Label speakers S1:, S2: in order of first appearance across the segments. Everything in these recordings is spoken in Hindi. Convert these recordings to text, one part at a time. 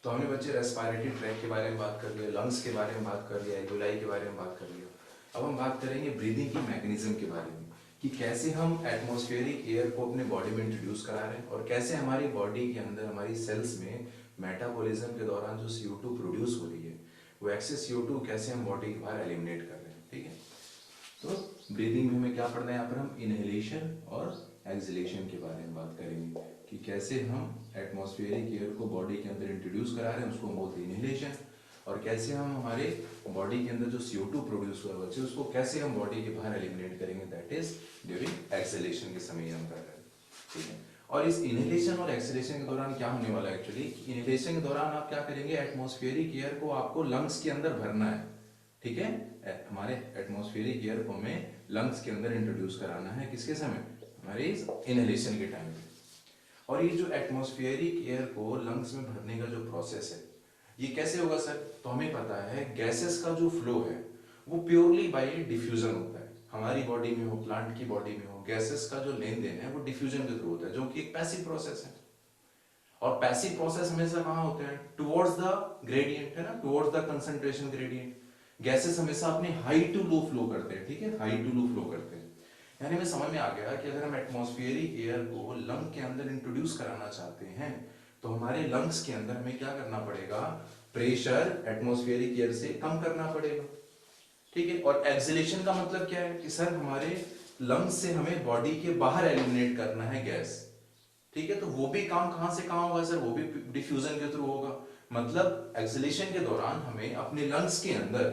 S1: तो हमने बच्चे रेस्पिरेटरी ट्रैक के बारे में बात कर लिया, लंग्स के बारे में बात कर लिया, एल्वेलाई के बारे में बात कर लिया। अब हम बात करेंगे ब्रीदिंग की मैकेनिज्म के बारे में कि कैसे हम एटमॉस्फेरिक एयर को अपने बॉडी में इंट्रोड्यूस करा रहे हैं और कैसे हमारी बॉडी के अंदर हमारी सेल्स में मेटाबॉलिज्म के दौरान जो CO2 प्रोड्यूस हो रही है वो एक्सेस CO2 कैसे हम बॉडी के बाहर एलिमिनेट कर रहे हैं। ठीक है, तो ब्रीदिंग में हमें क्या पढ़ना है, यहाँ पर हम इनहेलेशन और एक्सहेलेशन के बारे में बात करेंगे कि कैसे हम एटमॉस्फेरिक एयर को बॉडी के अंदर इंट्रोड्यूस करा रहे हैं, उसको हम बोलते हैं इनहेलेशन, और कैसे हम हमारे बॉडी के अंदर जो CO2 प्रोड्यूस हुआ बच्चे उसको कैसे हम बॉडी के बाहर एलिमिनेट करेंगे, दैट इज ड्यूरिंग एक्सहेलेशन के समय हम कर रहे हैं। ठीक है, और इस इनहेलेशन और एक्सहेलेशन के दौरान क्या होने वाला है एक्चुअली, इनहेलेशन के दौरान आप क्या करेंगे, एटमॉस्फेरिक एयर को आपको लंग्स के अंदर भरना है। ठीक है, हमारे एटमॉस्फेरिक एयर को हमें लंग्स के अंदर इंट्रोड्यूस कराना है, किसके समय, हमारे इनहेलेशन के टाइम पे। और ये जो एटमॉस्फेरिक एयर को लंग्स में भरने का जो प्रोसेस है ये कैसे होगा सर, तो हमें पता है गैसेस का जो फ्लो है वो प्योरली बाय डिफ्यूजन होता है। हमारी बॉडी में हो, प्लांट की बॉडी में हो, गैसेस का जो लेन देन है वो डिफ्यूजन के थ्रू होता है, जो कि एक पैसिव प्रोसेस है। और पैसिव प्रोसेस हमेशा कहाँ होते हैं, टुवर्ड्स द ग्रेडियंट, है ना, towards the concentration gradient. Gases हमेशा अपने हाई टू लो फ्लो करते हैं। ठीक है, हाई टू लो फ्लो करते हैं। यानी में समझ में आ गया कि अगर हम एटमॉस्फेरिक एयर को लंग के अंदर इंट्रोड्यूस कराना चाहते हैं तो हमारे लंग्स के अंदर हमें क्या करना पड़ेगा, प्रेशर एटमॉस्फेरिक एयर से कम करना पड़ेगा। ठीक है, और एक्सहेलेशन का मतलब क्या है कि सर हमारे लंग्स से हमें बॉडी के बाहर एलिमिनेट करना है गैस। ठीक है, तो वो भी काम कहां से कहां होगा सर, वो भी डिफ्यूजन के थ्रू होगा। मतलब एक्सहेलेशन के दौरान हमें अपने लंग्स के अंदर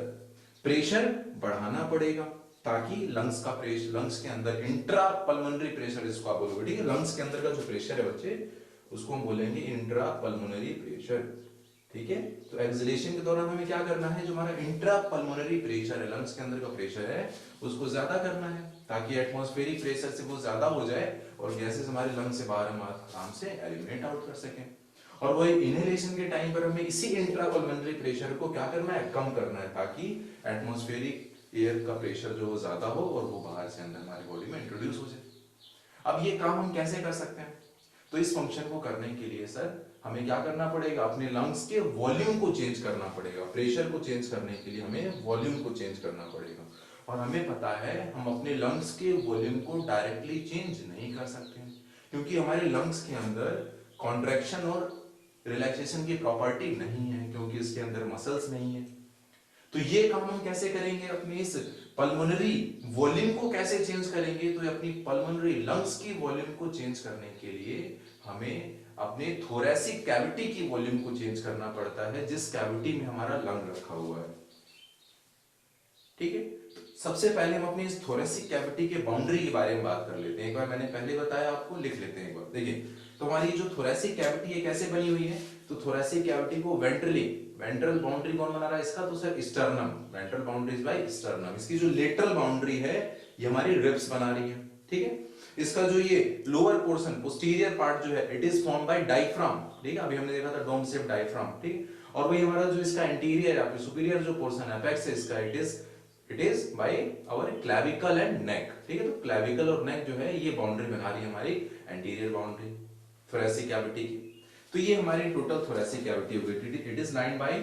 S1: प्रेशर बढ़ाना पड़ेगा ताकि लंग्स का प्रेशर, लंग्स के अंदर इंट्रा पल्मोनरी प्रेशर इसको आप बोलोगे। ठीक है, लंग्स के अंदर का जो प्रेशर है बच्चे उसको हम बोलेंगे इंट्रा पल्मोनरी प्रेशर। ठीक है, तो एक्सहेलेशन के दौरान हमें क्या करना है, जो हमारा इंट्रा पल्मोनरी प्रेशर है, लंग्स के अंदर का प्रेशर है, उसको ज्यादा करना है ताकि एटमॉस्फेरिक प्रेशर से वो ज्यादा हो जाए और गैसेस हमारे लंग्स से बाहर हम आराम से एलिमिनेट आउट कर सकें। और वही इनहेलेशन के टाइम पर हमें इसी इंट्रा पल्मोनरी प्रेशर को क्या करना है, कम करना है ताकि एटमॉस्फेरिक एयर का प्रेशर जो ज्यादा हो और वो बाहर से अंदर हमारी बॉडी में इंट्रोड्यूस हो जाए। अब ये काम हम कैसे कर सकते हैं, तो इस फंक्शन को करने के लिए सर हमें क्या करना पड़ेगा, अपने लंग्स के वॉल्यूम को चेंज करना पड़ेगा। प्रेशर को चेंज करने के लिए हमें वॉल्यूम को चेंज करना पड़ेगा। और हमें पता है हम अपने लंग्स के वॉल्यूम को डायरेक्टली चेंज नहीं कर सकते क्योंकि हमारे लंग्स के अंदर कॉन्ट्रैक्शन और रिलैक्सेशन की प्रॉपर्टी नहीं है, क्योंकि इसके अंदर मसल्स नहीं है। तो ये काम हम कैसे करेंगे, अपनी इस पल्मोनरी वॉल्यूम को कैसे चेंज करेंगे, तो अपनी पल्मोनरी लंग्स की वॉल्यूम को चेंज करने के लिए हमें अपने थोरैसिक कैविटी की वॉल्यूम को चेंज करना पड़ता है, जिस कैविटी में हमारा लंग रखा हुआ है। ठीक है, तो सबसे पहले हम अपनी इस थोरैसिक कैविटी के बाउंड्री के बारे में बात कर लेते हैं। एक बार मैंने पहले बताया आपको, लिख लेते हैं एक बार। देखिए, तो हमारी जो थोरैसिक कैविटी है कैसे बनी हुई है, तो थोरैसिक कैविटी को वेंट्रल बाउंड्री कौन बना रहा है इसका, तो sir sternum, ventral boundary is by sternum. इसकी जो लेटरल बाउंड्री है ये हमारी रिब्स बना रही है। ठीक है, इसका जो ये लोअर पोर्शन, पोस्टीरियर पार्ट जो है, it is formed by diaphragm. ठीक है, अभी हमने देखा था डोम शेप डायफ्राम। ठीक, और वही हमारा जो इसका इंटीरियर या फिर सुपीरियर जो पोर्शन है, अपेक्स है इसका, it is by our clavicle and neck. ठीक है, तो क्लैविकल और नेक जो है ये बाउंड्री बना रही है हमारी एंटीरियर बाउंड्री थोरैसिक कैविटी की। तो ये हमारी टोटल थोरैसिक कैविटी हो गई। It is lined by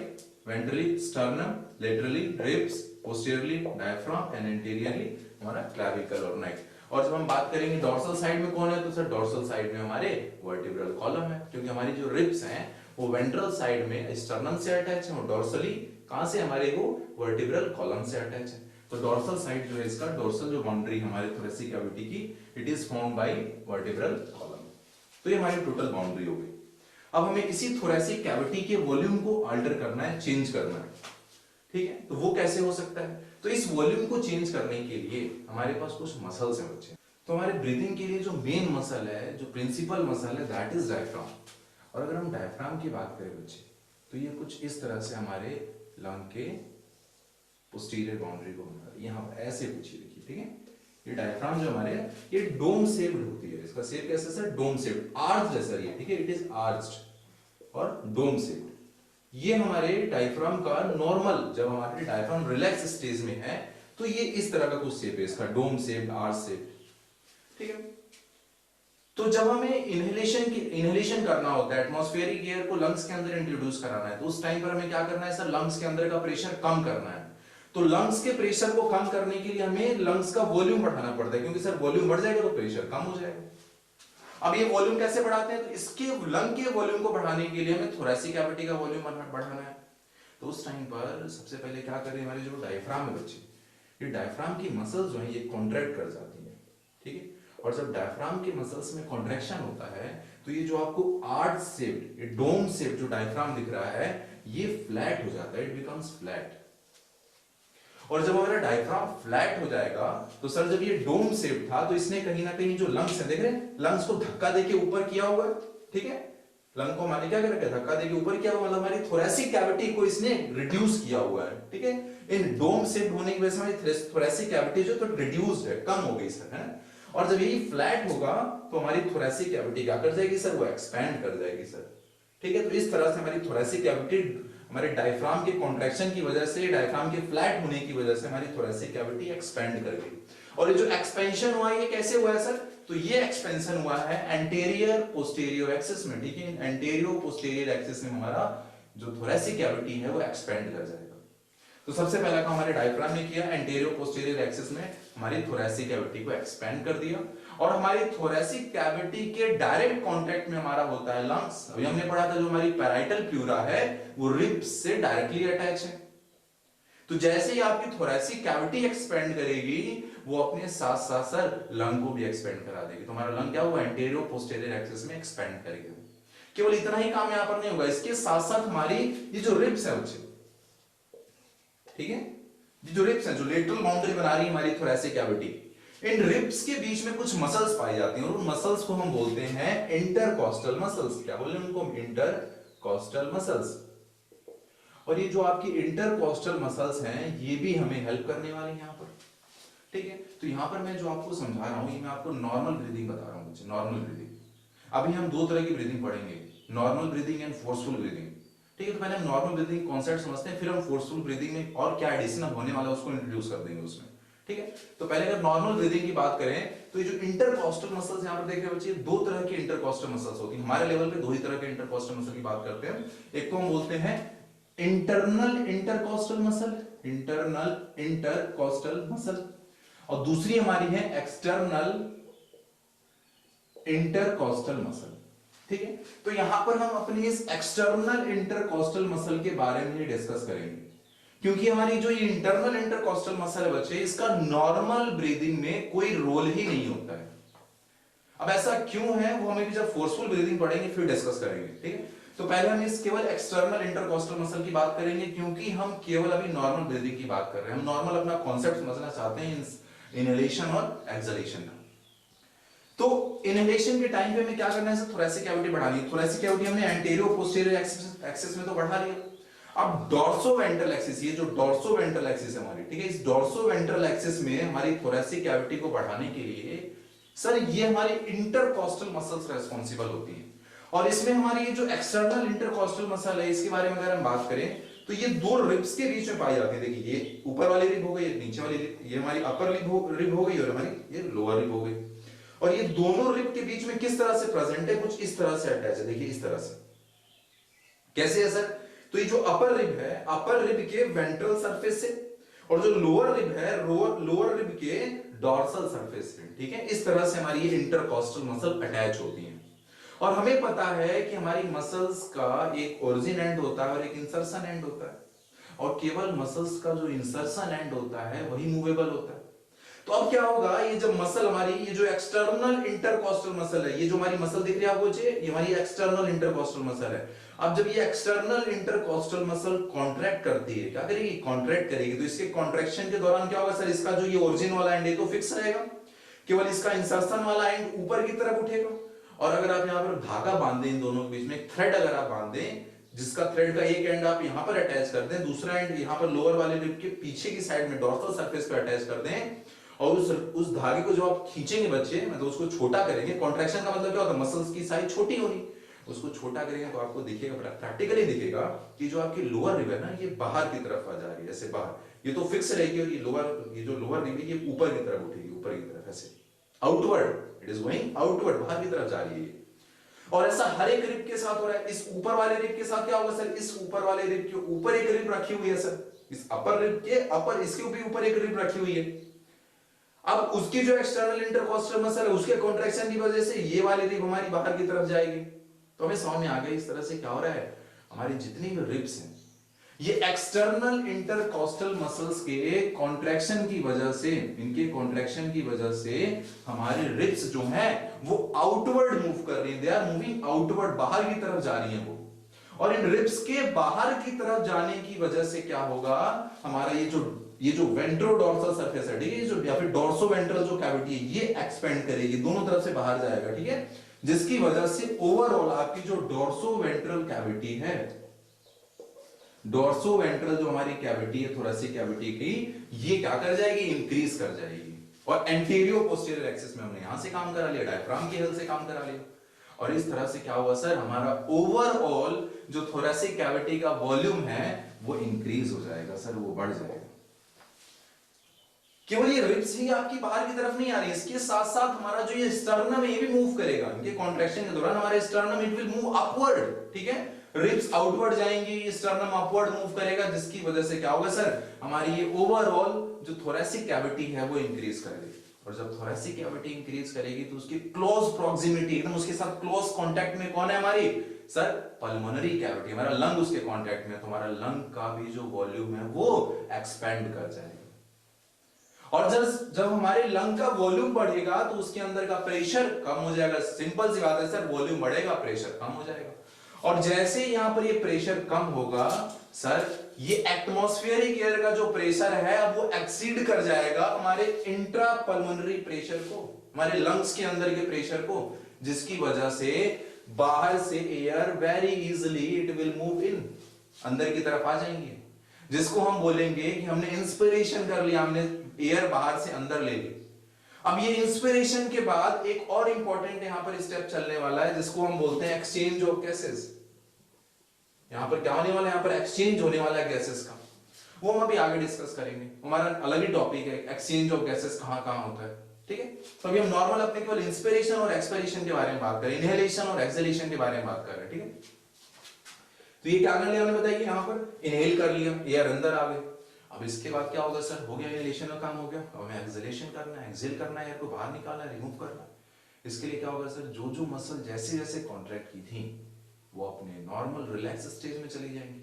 S1: ventrally sternum, laterally ribs, posteriorly diaphragm and anteriorly हमारा क्लैविकल और नेक। और जब हम बात करेंगे डोर्सल साइड में कौन है, तो सर डोर्सल साइड में हमारे वर्टिब्रल कॉलम है, क्योंकि हमारी जो रिब्स हैं वो वेंट्रल साइड में स्टर्नम से अटैच है और डोर्सली कहां से, हमारे वो वर्टिब्रल कॉलम से अटैच है। तो डोर्सल साइड जो है इसका, डोर्सल जो बाउंड्री हमारे थोरैसिक कैविटी की, it is formed by vertebral column. तो ये हमारी टोटल बाउंड्री हो गई। अब हमें इसी थोरैसिक कैविटी के वॉल्यूम को अल्टर करना है, चेंज करना है। ठीक है, तो वो कैसे हो सकता है, तो इस वॉल्यूम को चेंज करने के लिए हमारे पास कुछ मसल्स हैं बच्चे। तो हमारे ब्रीदिंग के लिए जो मेन मसल है, जो प्रिंसिपल मसल है, दैट इज डायफ्राम। और अगर हम डायफ्राम की बात करें बच्चे, तो ये कुछ इस तरह से हमारे लंग के पोस्टीरियर बाउंड्री को बना रही है, यहाँ पर ऐसे कुछ ही देखिए। ठीक है, ये डायफ्राम जो हमारे, ये डोम शेप्ड होती है। इसका शेप कैसा सर, डोम शेप्ड, आर्च जैसा ये। ठीक है, इट इज आर्च्ड और डोम शेप्ड। ये हमारे डायफ्राम का नॉर्मल, जब हमारे डायफ्राम रिलैक्स स्टेज में है तो ये इस तरह का कुछ शेप है इसका, डोम शेप, आर्च शेप। ठीक है, तो जब हमें इनहेलेशन करना होता है, एटमॉस्फेरिक एयर को लंग्स के अंदर इंट्रोड्यूस कराना है, तो उस टाइम पर हमें क्या करना है सर, लंग्स के अंदर का प्रेशर कम करना है। तो लंग्स के प्रेशर को कम करने के लिए हमें लंग्स का वॉल्यूम बढ़ाना पड़ता है, क्योंकि सर वॉल्यूम बढ़ जाएगा तो प्रेशर कम हो जाएगा। अब ये वॉल्यूम कैसे बढ़ाते हैं, तो इसके लंग के वॉल्यूम को बढ़ाने के लिए हमें थोरेसिक कैविटी का वॉल्यूम बढ़ाना है। तो उस टाइम पर सबसे पहले क्या करें, हमारे जो डायफ्राम है बच्चे, ये डायफ्राम की मसल्स जो है ये कॉन्ट्रैक्ट कर जाती है, ठीक है। और जब डायफ्राम के मसल्स में कॉन्ट्रैक्शन होता है तो ये जो आपको आर्च शेप्ड, ये डोम शेप जो डायफ्राम दिख रहा है ये फ्लैट हो जाता है, इट बिकम्स फ्लैट। और जब हमारा डायफ्राम फ्लैट हो जाएगा तो सर जब ये डोम शेप था तो इसने कहीं ना कहीं जो लंग्स है, देख रहे हैं लंग्स को धक्का देके ऊपर किया हुआ है, ठीक है। लंग को माने क्या कर रखा है, धक्का देके ऊपर किया हुआ, मतलब हमारी थोरेसिक कैविटी को इसने रिड्यूस किया हुआ है, ठीक है। इन डोम शेप होने की वजह से हमारी थोरेसिक कैविटी जो तो रिड्यूस्ड है, कम हो गई सर, है ना। और जब यही फ्लैट होगा तो हमारी थोरेसिक कैविटी क्या कर जाएगी सर, वो एक्सपैंड कर जाएगी सर, ठीक है। तो इस तरह से हमारी थोरेसिक कैविटी हमारे डायफ्राम के कॉन्ट्रैक्शन की वजह से, डायफ्राम के फ्लैट होने की वजह से हमारी थोरेसिक कैविटी एक्सपैंड कर गई। और ये जो एक्सपेंशन हुआ है ये कैसे हुआ है सर, तो ये एक्सपेंशन हुआ है एंटीरियर पोस्टीरियर एक्सिस में, ठीक है। एंटीरियर पोस्टीरियर एक्सिस में हमारा जो थोरेसिक कैविटी है वो एक्सपेंड कर जाएगा। तो सबसे पहला काम हमारे डायफ्राम ने किया, एंटीरियर पोस्टीरियर एक्सिस में हमारी थोरेसिक कैविटी को एक्सपेंड कर दिया। और हमारी थोरेसिक कैविटी के डायरेक्ट कांटेक्ट में हमारा होता है लंग्स। अभी हमने पढ़ा था जो हमारी पैराइटल प्लूरा है वो रिब्स से डायरेक्टली अटैच है। तो जैसे ही आपकी थोरेसिक कैविटी एक्सपेंड करेगी वो अपने साथ साथ सर लंग को भी एक्सपेंड करा देगी। तो हमारा लंग क्या हुआ, एंटीरियर पोस्टीरियर एक्सिस में एक्सपेंड करेगा। केवल इतना ही काम यहां पर नहीं होगा, इसके साथ साथ हमारी ये जो रिब्स है बच्चे, ठीक है, ये जो रिब्स है जो लेटरल बाउंड्री बना रही है हमारी थोरेसिक कैविटी, इन रिब्स के बीच में कुछ मसल्स पाई जाती हैं और उन मसल्स को हम बोलते हैं इंटरकॉस्टल मसल्स। क्या बोलते हैं उनको, इंटरकॉस्टल मसल्स। और ये जो आपकी इंटरकॉस्टल मसल्स हैं ये भी हमें हेल्प करने वाली हैं यहां पर, ठीक है। तो यहां पर मैं जो आपको समझा रहा हूं ये मैं आपको नॉर्मल ब्रीदिंग बता रहा हूं बच्चे, नॉर्मल ब्रीदिंग। अभी हम दो तरह की ब्रीदिंग पढ़ेंगे, normal breathing and forceful breathing, ठीक है। तो पहले हम नॉर्मल ब्रीदिंग कॉन्सेप्ट समझते हैं, फिर हम फोर्सफुल ब्रीदिंग में और क्या एडिशन होने वाला है उसको इंट्रोड्यूस कर देंगे उसमें, ठीक है। तो पहले अगर नॉर्मल ब्रीदिंग की बात करें तो ये जो इंटरकॉस्टल मसल्स यहां पर देख रहे हैं बच्चे, दो तरह के इंटरकॉस्टल मसल्स होती हैं हमारे लेवल पे, दो ही तरह के इंटरकॉस्टल मसल की बात करते हैं। एक को हम बोलते हैं internal intercostal muscle, internal intercostal muscle, और दूसरी हमारी है एक्सटर्नल इंटरकॉस्टल मसल, ठीक है। तो यहां पर हम अपनी इस एक्सटर्नल इंटरकॉस्टल मसल के बारे में डिस्कस करेंगे, क्योंकि हमारी जो ये इंटरनल इंटरकॉस्टल मसल है बच्चे, इसका नॉर्मल ब्रीदिंग में कोई रोल ही नहीं होता है। अब ऐसा क्यों है वो हमें जब फोर्सफुल ब्रीदिंग पढ़ेंगे फिर डिस्कस करेंगे, ठीक है। तो पहले हम इस केवल एक्सटर्नल इंटरकॉस्टल मसल की बात करेंगे, क्योंकि हम केवल अभी नॉर्मल ब्रीदिंग की बात कर रहे हैं। हम नॉर्मल अपना कॉन्सेप्ट समझना चाहते हैं इनहेलेशन और एक्सहेलेशन का। तो इनहेलेशन के टाइम पे हमें क्या करना है, थोरेसिक कैविटी बढ़ानी है। थोरेसिक कैविटी हमने एंटीरियर पोस्टीरियर एक्सिस में तो बढ़ा लिया। अब डॉर्सोवेंट्रल एक्सिस, ये जो डॉर्सोवेंट्रल एक्सिस है हमारी, ठीक है, इस डॉर्सोवेंट्रल एक्सिस में हमारी थोरेसिक कैविटी को बढ़ाने के लिए सर ये हमारी इंटरकॉस्टल मसल्स रेस्पॉन्सिबल होती हैं। और इसमें हमारी ये जो एक्सटर्नल इंटरकॉस्टल मसल है इसके बारे में अगर हम बात करें तो ये दो रिब्स के बीच में पाई जाती है। देखिए ये ऊपर वाली रिब हो गई, नीचे वाली रिब, ये हमारी अपर रिब हो गई और हमारी ये लोअर रिब हो गई। और ये दोनों रिब के बीच में किस तरह से प्रेजेंट है, कुछ इस तरह से अटैच है, देखिए इस तरह से। कैसे है सर, तो ये जो अपर रिब है, अपर रिब के वेंट्रल सरफेस से, और जो लोअर रिब है लोअर रिब के डॉर्सल सरफेस से, ठीक है। इस तरह से हमारी ये इंटरकॉस्टल मसल अटैच होती है। और हमें पता है कि हमारी मसल्स का एक ओरिजिन एंड होता है और एक इंसर्शन एंड होता है, और केवल मसल्स का जो इंसर्शन एंड होता है वही मूवेबल होता है। तो अब क्या होगा, ये जब मसल हमारी, ये जो एक्सटर्नल इंटरकॉस्टल मसल है, ये जो हमारी मसल दिख रही है आपको, ये हमारी एक्सटर्नल इंटरकॉस्टल मसल है। अब जब ये एक्सटर्नल इंटरकॉस्टल मसल कॉन्ट्रैक्ट करती है, क्या करेगी, कॉन्ट्रैक्ट करेगी, तो इसके कॉन्ट्रैक्शन के दौरान क्या होगा सर, इसका जो ये ओरिजिन वाला एंड है तो फिक्स रहेगा, केवल इसका इंसर्शन वाला एंड ऊपर की तरफ उठेगा। और अगर आप यहाँ पर धागा बांध दें इन दोनों के बीच में, एक थ्रेड अगर आप बांध दें, जिसका थ्रेड का एक एंड आप यहाँ पर अटैच कर दें, दूसरा एंड यहाँ पर लोअर वाले रिब के पीछे की साइड में डॉर्सल सरफेस पे अटैच कर दें, और उस धागे को जो आप खींचेंगे बच्चे, मतलब उसको छोटा करेंगे, कॉन्ट्रैक्शन का मतलब क्या होता है, मसल्स की साइज छोटी होनी, उसको छोटा करेंगे तो आपको दिखेगा, प्रैक्टिकली दिखेगा कि जो आपकी लोअर रिब है ना ये बाहर की तरफ आ जा रही है, ऐसे बाहर, ये तो फिक्स रहेगी, और ये जो लोअर रिब है ये ऊपर की तरफ उठेगी, ऊपर की तरफ ऐसे outward it is going outward, बाहर की तरफ जा रही है। और ऐसा हर एक रिब के साथ हो रहा है। इस ऊपर वाले रिब के साथ क्या होगा सर, इस ऊपर वाले रिब के ऊपर एक रिब रखी हुई है सर, इस अपर रिब के अपर, इसके ऊपर एक रिब रखी हुई है। अब उसकी जो एक्सटर्नल इंटरकॉस्टल मसल है उसके कॉन्ट्रैक्शन की वजह से ये वाली रिब हमारी बाहर की तरफ जाएगी। तो हमें समझ में आ गया इस तरह से क्या हो रहा है, हमारी जितनी भी रिब्स हैं ये एक्सटर्नल इंटरकॉस्टल मसल्स के कॉन्ट्रैक्शन की वजह से, इनके कॉन्ट्रैक्शन की वजह से हमारी रिब्स जो हैं वो आउटवर्ड मूव कर रही हैं, दे आर मूविंग आउटवर्ड, बाहर की तरफ जा रही हैं वो। और इन रिब्स के बाहर की तरफ जाने की वजह से क्या होगा, हमारा ये जो वेंट्रोडोर्सल सरफेस है, ठीक है, जो या फिर डोर्सो वेंट्रल जो कैविटी है ये एक्सपेंड करेगी, दोनों तरफ से बाहर जाएगा, ठीक है, जिसकी वजह से ओवरऑल आपकी जो डोर्सो वेंट्रल कैविटी है, डोर्सो वेंट्रल जो हमारी कैविटी है थोरेसिक कैविटी की, ये क्या कर जाएगी, इंक्रीज कर जाएगी। और एंटीरियो पोस्टीरियर एक्सिस में हमने यहां से काम करा लिया, डायफ्राम की हेल्प से काम करा लिया, और इस तरह से क्या हुआ सर, हमारा ओवरऑल जो थोरेसिक कैविटी का वॉल्यूम है वो इंक्रीज हो जाएगा सर, वो बढ़ जाएगा। केवल ये रिब्स ही आपकी बाहर की तरफ नहीं आ रही, इसके साथ साथ हमारा जो ये स्टर्नम है ये भी मूव करेगा। इनके कॉन्ट्रैक्शन के दौरान हमारे sternum it will move upward, ठीक है, रिब्स आउटवर्ड जाएंगी, स्टर्नम अपवर्ड मूव करेगा, जिसकी वजह से क्या होगा सर, हमारी ये ओवरऑल जो थोरेसिक कैविटी है वो इंक्रीज करेगी। और जब थोरेसिक कैविटी इंक्रीज करेगी तो उसकी क्लोज प्रॉक्सिमिटी, एकदम उसके साथ क्लोज कांटेक्ट में कौन है हमारी सर, पल्मोनरी कैविटी, हमारा लंग उसके कांटेक्ट में, तो हमारा लंग का भी जो वॉल्यूम है वो एक्सपेंड कर जाएगा। और जब हमारे लंग का वॉल्यूम बढ़ेगा तो उसके अंदर का प्रेशर कम हो जाएगा, सिंपल सी बात है सर, वॉल्यूम बढ़ेगा प्रेशर कम हो जाएगा। और जैसे यहां पर ये प्रेशर कम होगा सर, ये एटमॉस्फेरिक एयर का जो प्रेशर है अब वो एक्सीड कर जाएगा हमारे इंट्रा पल्मोनरी प्रेशर को, हमारे लंग्स के अंदर के प्रेशर को, जिसकी वजह से बाहर से air very easily it will move in, अंदर की तरफ आ जाएंगे, जिसको हम बोलेंगे कि हमने इंस्पिरेशन कर लिया, हमने एयर बाहर से अंदर ले ली। अब ये इंस्पिरेशन के बाद एक और इंपॉर्टेंट यहां पर स्टेप चलने वाला है जिसको हम बोलते हैं एक्सचेंज ऑफ गैसेस। यहां पर क्या होने वाला है, यहां पर एक्सचेंज होने वाला है गैसेस का, वो हम अभी आगे डिस्कस करेंगे, हमारा अलग ही टॉपिक है एक्सचेंज ऑफ गैसेस कहां कहां होता है, ठीक है। तो अभी हम नॉर्मल अपने केवल इंस्पिरेशन और एक्सपिरेशन के बारे में बात करें, इनहेलेशन और एक्सहेलेशन के बारे में बात कर रहे हैं, ठीक है। तो ये क्या कर लिया हमने बताइए, यहां पर इनहेल कर लिया, एयर अंदर आ गए। अब इसके बाद क्या होगा सर, हो गया इनहेलेशन का काम हो गया, अब हमें एक्सहेलेशन करना है, एक्सहेल करना है, एयर को बाहर निकालना है, रिमूव करना है। इसके लिए क्या होगा सर, जो जो मसल जैसे जैसे कॉन्ट्रैक्ट की थी वो अपने नॉर्मल रिलैक्स स्टेज में चली जाएंगी।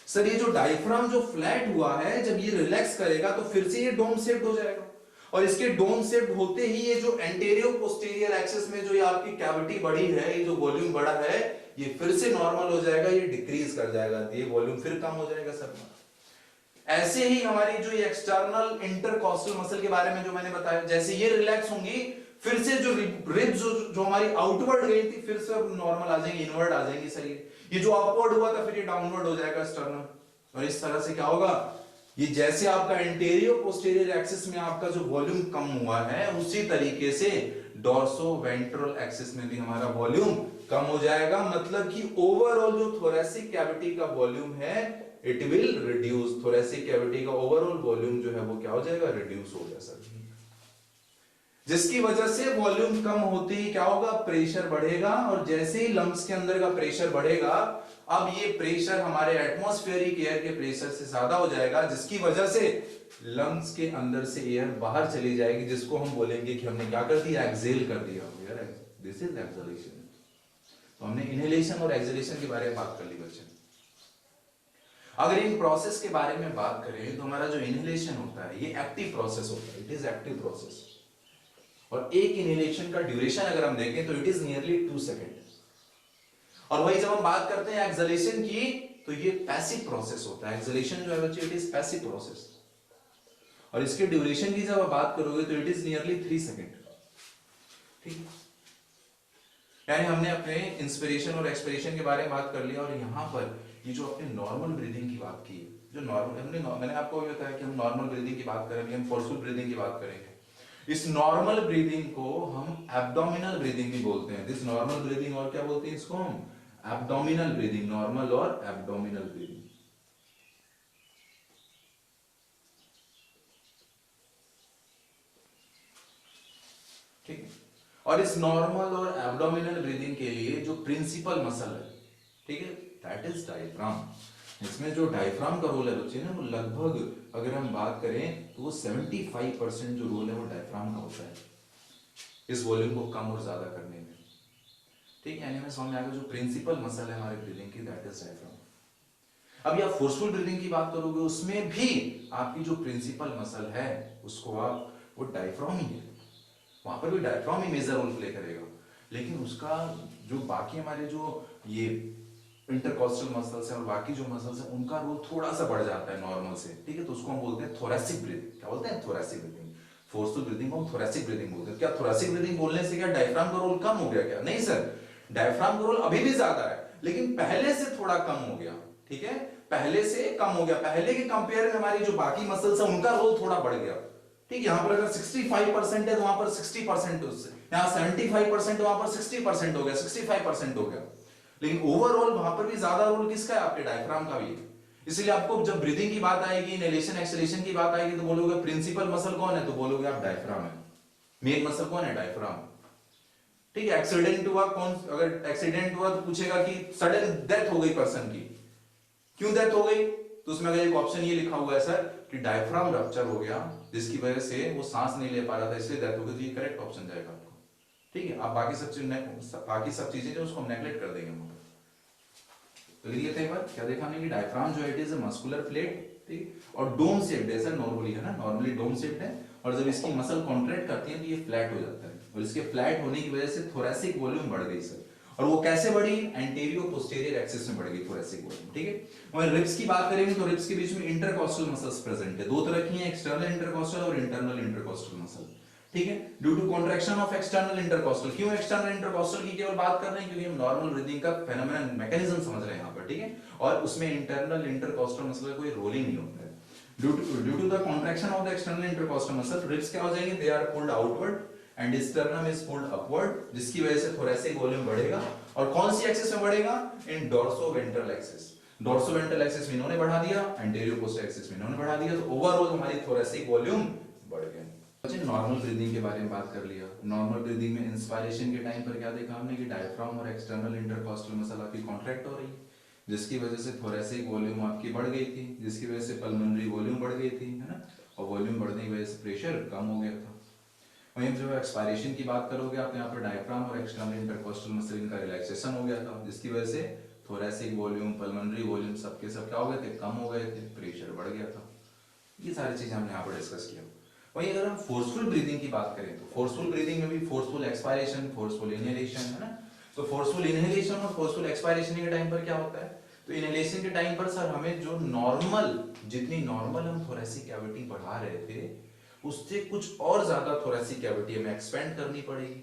S1: सर ये जो डायफ्राम जो फ्लैट हुआ है, जब ये रिलैक्स करेगा तो फिर से ये डोम शेप्ड हो जाएगा, और इसके डोम शेप्ड होते ही ये जो एंटेरियो पोस्टीरियर एक्सिस में जो ये आपकी कैविटी बढ़ी है, ये जो वॉल्यूम बढ़ा है, ये फिर से नॉर्मल हो जाएगा, ये डिक्रीज कर जाएगा, ये वॉल्यूम फिर कम हो जाएगा सर। ऐसे ही हमारी जो ये एक्सटर्नल इंटरकॉस्टल मसल के बारे में जो मैंने बताया, जैसे ये रिलैक्स होंगी फिर से जो रिब्स जो हमारी आउटवर्ड गई थी फिर से नॉर्मल आ जाएंगी, इनवर्ड आ जाएंगी सर। ये जो अपवर्ड हुआ था फिर ये डाउनवर्ड हो जाएगा स्टर्नम, और इस तरह से क्या होगा, ये जैसे आपका एंटेरियो पोस्टीरियर एक्सिस में आपका जो वॉल्यूम कम हुआ है उसी तरीके से डोर्सो वेंट्रल एक्सिस में भी हमारा वॉल्यूम कम हो जाएगा। मतलब कि ओवरऑल जो थोरेसिक कैविटी का वॉल्यूम है it will reduce, thoracic cavity का ओवरऑल वॉल्यूम जो है वो क्या हो जाएगा, रिड्यूस हो जाएगा सर। जिसकी वजह से वॉल्यूम कम होते ही क्या होगा, प्रेशर बढ़ेगा, और जैसे ही लंग्स के अंदर का प्रेशर बढ़ेगा, अब ये प्रेशर हमारे एटमॉस्फेरिक एयर के प्रेशर से ज्यादा हो जाएगा, जिसकी वजह से लंग्स के अंदर से एयर बाहर चली जाएगी, जिसको हम बोलेंगे कि हमने क्या कर दिया, एक्सहेल कर दिया, दिस इज एक्सहेलेशन। तो हमने इनहेलेशन और एक्सहेलेशन के बारे में बात कर ली बच्चे। अगर इन प्रोसेस के बारे में बात करें तो हमारा जो इनहेलेशन होता है ये एक्टिव प्रोसेस होता है, इट इज एक्टिव प्रोसेस, और एक इनहेलेशन का ड्यूरेशन अगर हम देखें तो इट इज नियरली 2 सेकेंड। और वही जब हम बात करते हैं एक्सहेलेशन की तो ये पैसिव प्रोसेस होता है, एक्सहेलेशन जो है बच्चे इट इज पैसिव प्रोसेस, और इसके ड्यूरेशन की जब आप बात करोगे तो इट इज नियरली 3 सेकेंड, ठीक है। यानी हमने अपने इंस्पिरेशन और एक्सपिरेशन के बारे में बात कर लिया, और यहां पर ये जो अपने नॉर्मल ब्रीदिंग की बात की, जो नॉर्मल मैंने आपको भी बताया कि हम नॉर्मल ब्रीदिंग की बात करेंगे, हम फोर्सफुल ब्रीदिंग की बात करेंगे। इस नॉर्मल ब्रीदिंग को हम एब्डोमिनल ब्रीदिंग भी बोलते हैं, दिस नॉर्मल ब्रीदिंग, और क्या बोलते हैं इसको हम, एब्डोमिनल ब्रीदिंग, नॉर्मल और एब्डोमिनल ब्रीदिंग, ठीक है। और इस नॉर्मल और एब्डोमिनल ब्रीदिंग के लिए जो प्रिंसिपल मसल है, ठीक है, दैट इज डायफ्राम। इसमें जो डायफ्राम का रोल है बच्चे ना, वो लगभग अगर हम बात करें तो वो 75% जो रोल है वो डायफ्राम का होता है इस वॉल्यूम को कम और ज्यादा करने में। ठीक है, यानी हमें समझ में आएगा जो प्रिंसिपल मसल है हमारे ब्रीदिंग की, दैट इज डायफ्राम। अभी आप फोर्सफुल ब्रीदिंग की बात करोगे, उसमें भी आपकी जो प्रिंसिपल मसल है उसको आप, वो डायफ्राम ही है, वहां पर भी डायफ्राम ही मेजर रोल प्ले करेगा। लेकिन उसका जो बाकी हमारे जो ये इंटरकॉस्टल मसल्स हैं और बाकी जो मसल्स हैं उनका रोल थोड़ा सा बढ़ जाता है नॉर्मल से, ठीक है, तो उसको हम बोलते हैं थोरैसिक ब्रीदिंग। क्या बोलते हैं? Thoracic breathing. फोर्सफुल ब्रीदिंग को हम थोरैसिक ब्रीदिंग बोलते हैं। क्या थोरैसिक ब्रीदिंग बोलने से क्या डायफ्राम का रोल कम हो गया क्या? नहीं सर, डायफ्राम का रोल अभी भी ज्यादा है, लेकिन पहले से थोड़ा कम हो गया। ठीक है, पहले से कम हो गया, पहले के कंपेयर में हमारी जो बाकी मसल्स है उनका रोल थोड़ा बढ़ गया। ठीक, यहां पर अगर 65% है तो वहां पर 60%, उससे यहां 75% वहां पर 60% हो गया, 65% हो गया। लेकिन ओवरऑल वहां पर भी ज्यादा रोल किसका है? आपके डायफ्राम का भी है। इसलिए आपको जब ब्रीदिंग की बात आएगी, इनहेलेशन एक्सहेलेशन की बात आएगी, तो बोलोगे प्रिंसिपल मसल कौन है, तो बोलोगे आप डायफ्राम है। मेन मसल कौन है? डायफ्राम। ठीक है, एक्सीडेंट हुआ, कौन, अगर एक्सीडेंट हुआ तो पूछेगा कि सडन डेथ हो गई पर्सन की, क्यों डेथ हो गई, तो उसमें अगर एक ऑप्शन ये लिखा हुआ है सर कि डायफ्राम रप्चर हो गया जिसकी वजह से वो सांस नहीं ले पा रहा था इसलिए डेथ हो गई, तो ये करेक्ट ऑप्शन जाएगा आपको। ठीक है, आप बाकी सब चीजें जो उसको हम नेगलेक्ट कर देंगे हम। तो ये थे बात, क्या देखा हमने कि डायफ्राम जो है it is a muscular plate, ठीक, और डोम शेप्ड है सर, नॉर्मली है ना, नॉर्मली डोम शेप्ड है, और जब इसकी मसल कॉन्ट्रैक्ट करती है तो ये फ्लैट हो जाता है, और इसके फ्लैट होने की वजह से थोरैसिक वॉल्यूम बढ़ गई सर। और वो कैसे बढ़ी? एंटीरियर पोस्टीरियर एक्सिस में बढ़ गई थोरैसिक वॉल्यूम। ठीक है, और रिब्स की बात करेंगे तो रिब्स के बीच में इंटरकॉस्टल मसल्स प्रेजेंट है, दो तरह की हैं, एक्सटर्नल इंटरकॉस्टल और इंटरनल इंटरकॉस्टल मसल। ठीक है, due to contraction of external intercostal. क्यों एक्सटर्नल इंटरकॉस्टल की केवल बात कर रहे हैं? क्योंकि हम नॉर्मल ब्रीदिंग का फेनोमेनन मैकेनिज्म समझ रहे हैं यहां पर। ठीक है, और उसमें इंटरनल इंटरकॉस्टल मसल का कोई रोल ही नहीं होता है। Due to the contraction of the external intercostal muscle, ribs क्या हो जाएंगे? They are pulled outward and sternum is pulled upward, जिसकी वजह से थोरैसिक वॉल्यूम बढ़ेगा। और कौन सी एक्सिस में बढ़ेगा? इन डोर्सोवेंट्रल एक्सिस। डोर्सोवेंट्रल एक्सिस में इन्होंने बढ़ा दिया, एंटीरियर पोस्टीरियर एक्सिस में इन्होंने बढ़ा दिया, तो ओवरऑल हमारी थोरैसिक वॉल्यूम बढ़ गया। नॉर्मल ब्रीदिंग के बारे में बात कर लिया। नॉर्मल ब्रीदिंग में इंस्पायरेशन के टाइम पर क्या देखा हमने कि डायफ्राम और एक्सटर्नल इंटरकॉस्टल मसल आपकी कॉन्ट्रैक्ट हो रही है, जिसकी वजह से थोरैसिक वॉल्यूम आपकी बढ़ गई थी, जिसकी वजह से पल्मोनरी वॉल्यूम बढ़ गई थी, है ना, और वॉल्यूम बढ़ने की वजह से प्रेशर कम हो गया था। वहीं जब एक्सपायरेशन की बात करोगे आप, यहाँ पर डायफ्राम और एक्सटर्नल इंटरकॉस्टल मसल इनका रिलैक्सेशन हो गया था, जिसकी वजह से थोरैसिक वॉल्यूम, पल्मोनरी वॉल्यूम सबके सब क्या हो गए थे? कम हो गए थे, प्रेशर बढ़ गया था। ये सारी चीजें हमने यहाँ पर डिस्कस किया। वहीं अगर हम फोर्सफुल ब्रीदिंग की बात करें तो फोर्सफुल ब्रीदिंग में भी फोर्सफुल एक्सपायरेशन, फोर्सफुल इनहेलेशन, है ना। तो फोर्सफुल इनहेलेशन और फोर्सफुल एक्सपायरेशन के टाइम पर क्या होता है? तो इनहेलेशन के टाइम पर सर हमें जो नॉर्मल, जितनी नॉर्मल हम थोरैसिक कैविटी बढ़ा रहे थे उससे कुछ और ज्यादा थोरैसिक कैविटी हमें एक्सपेंड करनी पड़ेगी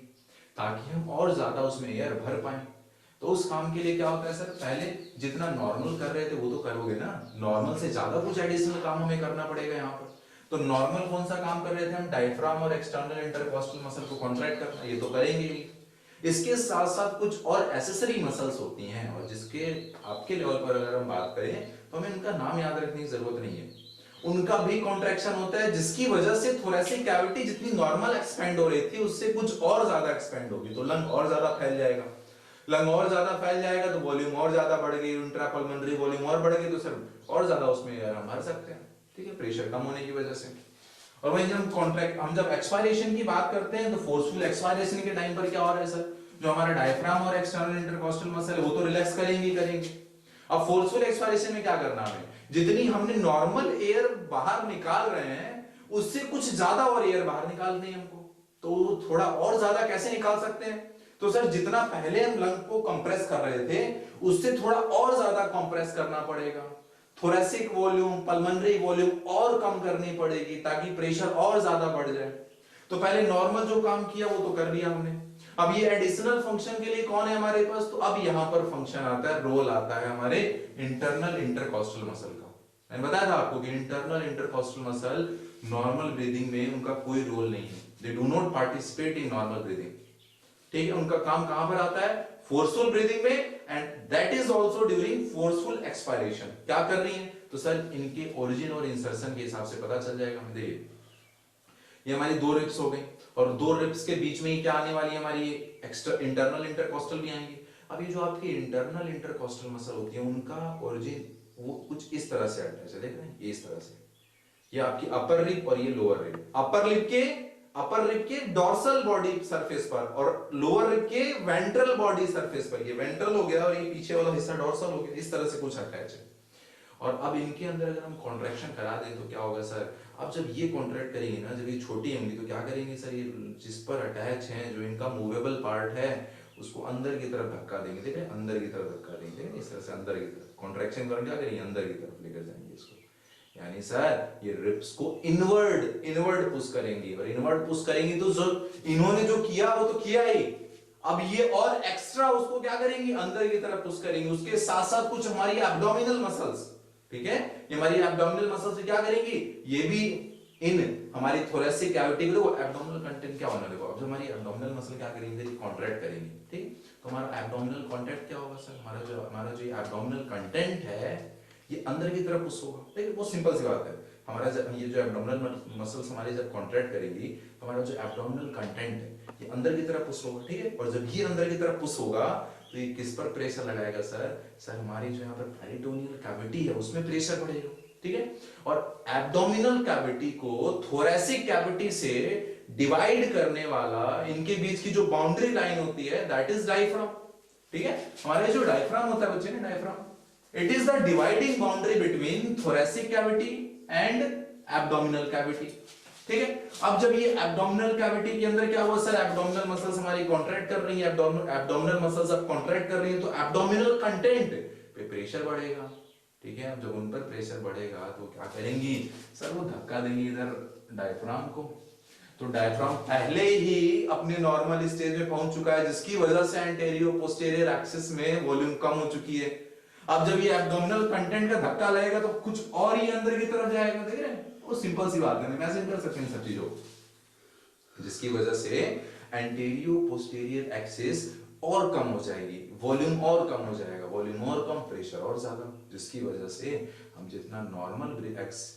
S1: ताकि हम और ज्यादा उसमें एयर भर पाए। तो उस काम के लिए क्या होता है सर, पहले जितना नॉर्मल कर रहे थे वो तो करोगे ना, नॉर्मल से ज्यादा कुछ एडिशनल काम हमें करना पड़ेगा यहाँ पर। तो नॉर्मल कौन सा काम कर रहे थे हम? डायफ्राम और एक्सटर्नल इंटरकॉस्टल मसल को कॉन्ट्रैक्ट करना, ये तो करेंगे ही। इसके साथ साथ कुछ और एसेसरी मसल्स होती हैं, और जिसके आपके लेवल पर अगर हम बात करें तो हमें इनका नाम याद रखने की जरूरत नहीं है। उनका भी कॉन्ट्रैक्शन होता है, जिसकी वजह से थोरैसिक कैविटी जितनी नॉर्मल एक्सपेंड हो रही थी उससे कुछ और ज्यादा एक्सपेंड होगी, तो लंग और ज्यादा फैल जाएगा। लंग और ज्यादा फैल जाएगा तो वॉल्यूम और ज्यादा बढ़ गई, इंट्रापल्मोनरी वॉल्यूम और बढ़ गई, तो सर और ज्यादा उसमें एयर हम भर सकते हैं। ठीक है, प्रेशर कम होने की वजह से। और वहीं हम जब एक्सपायरेशन की बात करते हैं तो फोर्सफुल एक्सपायरेशन के टाइम पर क्या हो रहा है सर, जो हमारा डायफ्राम और एक्सटर्नल इंटरकॉस्टल मसल है वो तो रिलैक्स करेंगे। अब फोर्सफुल एक्सपायरेशन में क्या करना है? जितनी हमने नॉर्मल एयर बाहर निकाल रहे हैं उससे कुछ ज्यादा और एयर बाहर निकालनी है हमको, तो थोड़ा और ज्यादा कैसे निकाल सकते हैं? तो सर जितना पहले हम लंग को कंप्रेस कर रहे थे उससे थोड़ा और ज्यादा कंप्रेस करना पड़ेगा, थोरैसिक वॉल्यूम, पल्मोनरी वॉल्यूम और कम करनी पड़ेगी ताकि प्रेशर और ज्यादा बढ़ जाए। तो पहले नॉर्मल जो काम किया वो तो कर दिया हमने, अब ये एडिशनल फंक्शन के लिए कौन है हमारे पास? तो अब यहां पर फंक्शन आता है, रोल आता है हमारे इंटरनल इंटरकॉस्टल मसल का। मैंने बताया था आपको कि internal intercostal muscle normal breathing में उनका कोई रोल नहीं है, they do not participate in normal breathing. ठीक है, उनका काम कहां पर आता है? फोर्सफुल ब्रीदिंग में, and that is also during forceful expiration. क्या कर रही है? तो सर इनके ओरिजिन और इंसर्शन के हिसाब से पता चल जाएगा। देखिए ये हमारी 2 रिब्स हो गई, और 2 रिब्स के बीच में ही क्या आने वाली है हमारी, एक्स्ट्रा इंटरनल इंटरकोस्टल भी आएंगे। अब ये जो आपकी इंटरनल इंटरकोस्टल मसल होती है उनका ओरिजिन वो कुछ इस तरह से अटैच है, देख रहे हैं, ये इस तरह से, ये आपकी अपर रिब और ये लोअर रिब, अपर रिब के डॉर्सल बॉडी सरफेस पर और लोअर रिब के वेंट्रल बॉडी सरफेस पर, ये वेंट्रल हो गया और ये पीछे वाला हिस्सा डॉर्सल हो गया, इस तरह से कुछ अटैच है। और अब इनके अंदर अगर हम कॉन्ट्रैक्शन करा दें तो क्या होगा सर, अब जब ये कॉन्ट्रैक्ट करेंगे ना, जब ये छोटी होंगी तो क्या करेंगे सर, ये जिस पर अटैच है जो इनका मूवेबल पार्ट है उसको अंदर की तरफ धक्का देंगे, ठीक है, अंदर की तरफ धक्का देंगे, इस तरह से अंदर की तरफ कॉन्ट्रैक्शन करेंगे, क्या करेंगे, अंदर की तरफ लेकर जाएंगे इसको, यानी सर ये रिब्स को इनवर्ड पुश करेंगे, और इनवर्ड पुश करेंगे तो जो इन्होंने जो किया वो तो किया ही, अब ये और एक्स्ट्रा उसको क्या करेंगे, अंदर की तरफ पुश करेंगे, उसके साथ साथ कुछ हमारी एब्डोमिनल मसल्स, ठीक है, ये हमारी एब्डोमिनल मसल्स क्या करेंगी, ये भी इन हमारी थोरेसिक कैविटी को, एब्डोमिनल कंटेंट क्या होना, देखो अब जो हमारी एब्डोमिनल मसल क्या करेंगे, कॉन्ट्रैक्ट करेंगे, ठीक, तो हमारा एब्डोमिनल कॉन्ट्रैक्ट क्या होगा सर, हमारा जो एब्डोमिनल कंटेंट है ये अंदर की तरफ पुश होगा, ठीक है, बहुत सिंपल सी बात है, हमारा जब ये जो एब्डोमिनल मसल्स हमारी जब कॉन्ट्रैक्ट करेंगी तो हमारा जो एब्डोमिनल कंटेंट है ये अंदर की तरफ पुश होगा, ठीक है, और जब ये अंदर की तरफ पुश होगा तो ये किस पर प्रेशर लगाएगा सर हमारी जो यहाँ पर पेरिटोनियल कैविटी है उसमें प्रेशर पड़ेगा, ठीक है, और एब्डोमिनल कैविटी को थोरेसिक कैविटी से डिवाइड करने वाला इनके बीच की जो बाउंड्री लाइन होती है दैट इज डायफ्राम, ठीक है, हमारे जो डायफ्राम होता है बच्चे ने, diaphragm it is the dividing boundary between thoracic cavity and abdominal cavity, ठीक है। अब जब ये एब्डोमिनल कैविटी के अंदर क्या हुआ सर, एब्डोमिनल मसल्स हमारी कॉन्ट्रैक्ट कर रही है, एब्डोमिनल मसल्स अब कॉन्ट्रैक्ट कर रही है तो एब्डोमिनल कंटेंट पे प्रेशर बढ़ेगा, ठीक है, अब जब उन पर प्रेशर बढ़ेगा तो क्या करेंगी सर, वो धक्का देंगी इधर डायफ्राम को, तो डायफ्राम पहले ही अपने नॉर्मल स्टेज में पहुंच चुका है जिसकी वजह से एंटेरियो पोस्टीरियर एक्सिस में वॉल्यूम कम हो चुकी है। अब जब ये एब्डोमिनल कंटेंट का धक्का लगेगा तो कुछ और ही अंदर की तरफ जाएगा, देख रहे हैं, वो सिंपल सी बात है, इमेजिन कर सकते हैं सब चीजों, जिसकी वजह से एंटेरियो पोस्टीरियर एक्सिस और कम हो जाएगी, वॉल्यूम और कम हो जाएगा, वॉल्यूम और कम, प्रेशर और ज्यादा, जिसकी वजह से हम जितना नॉर्मल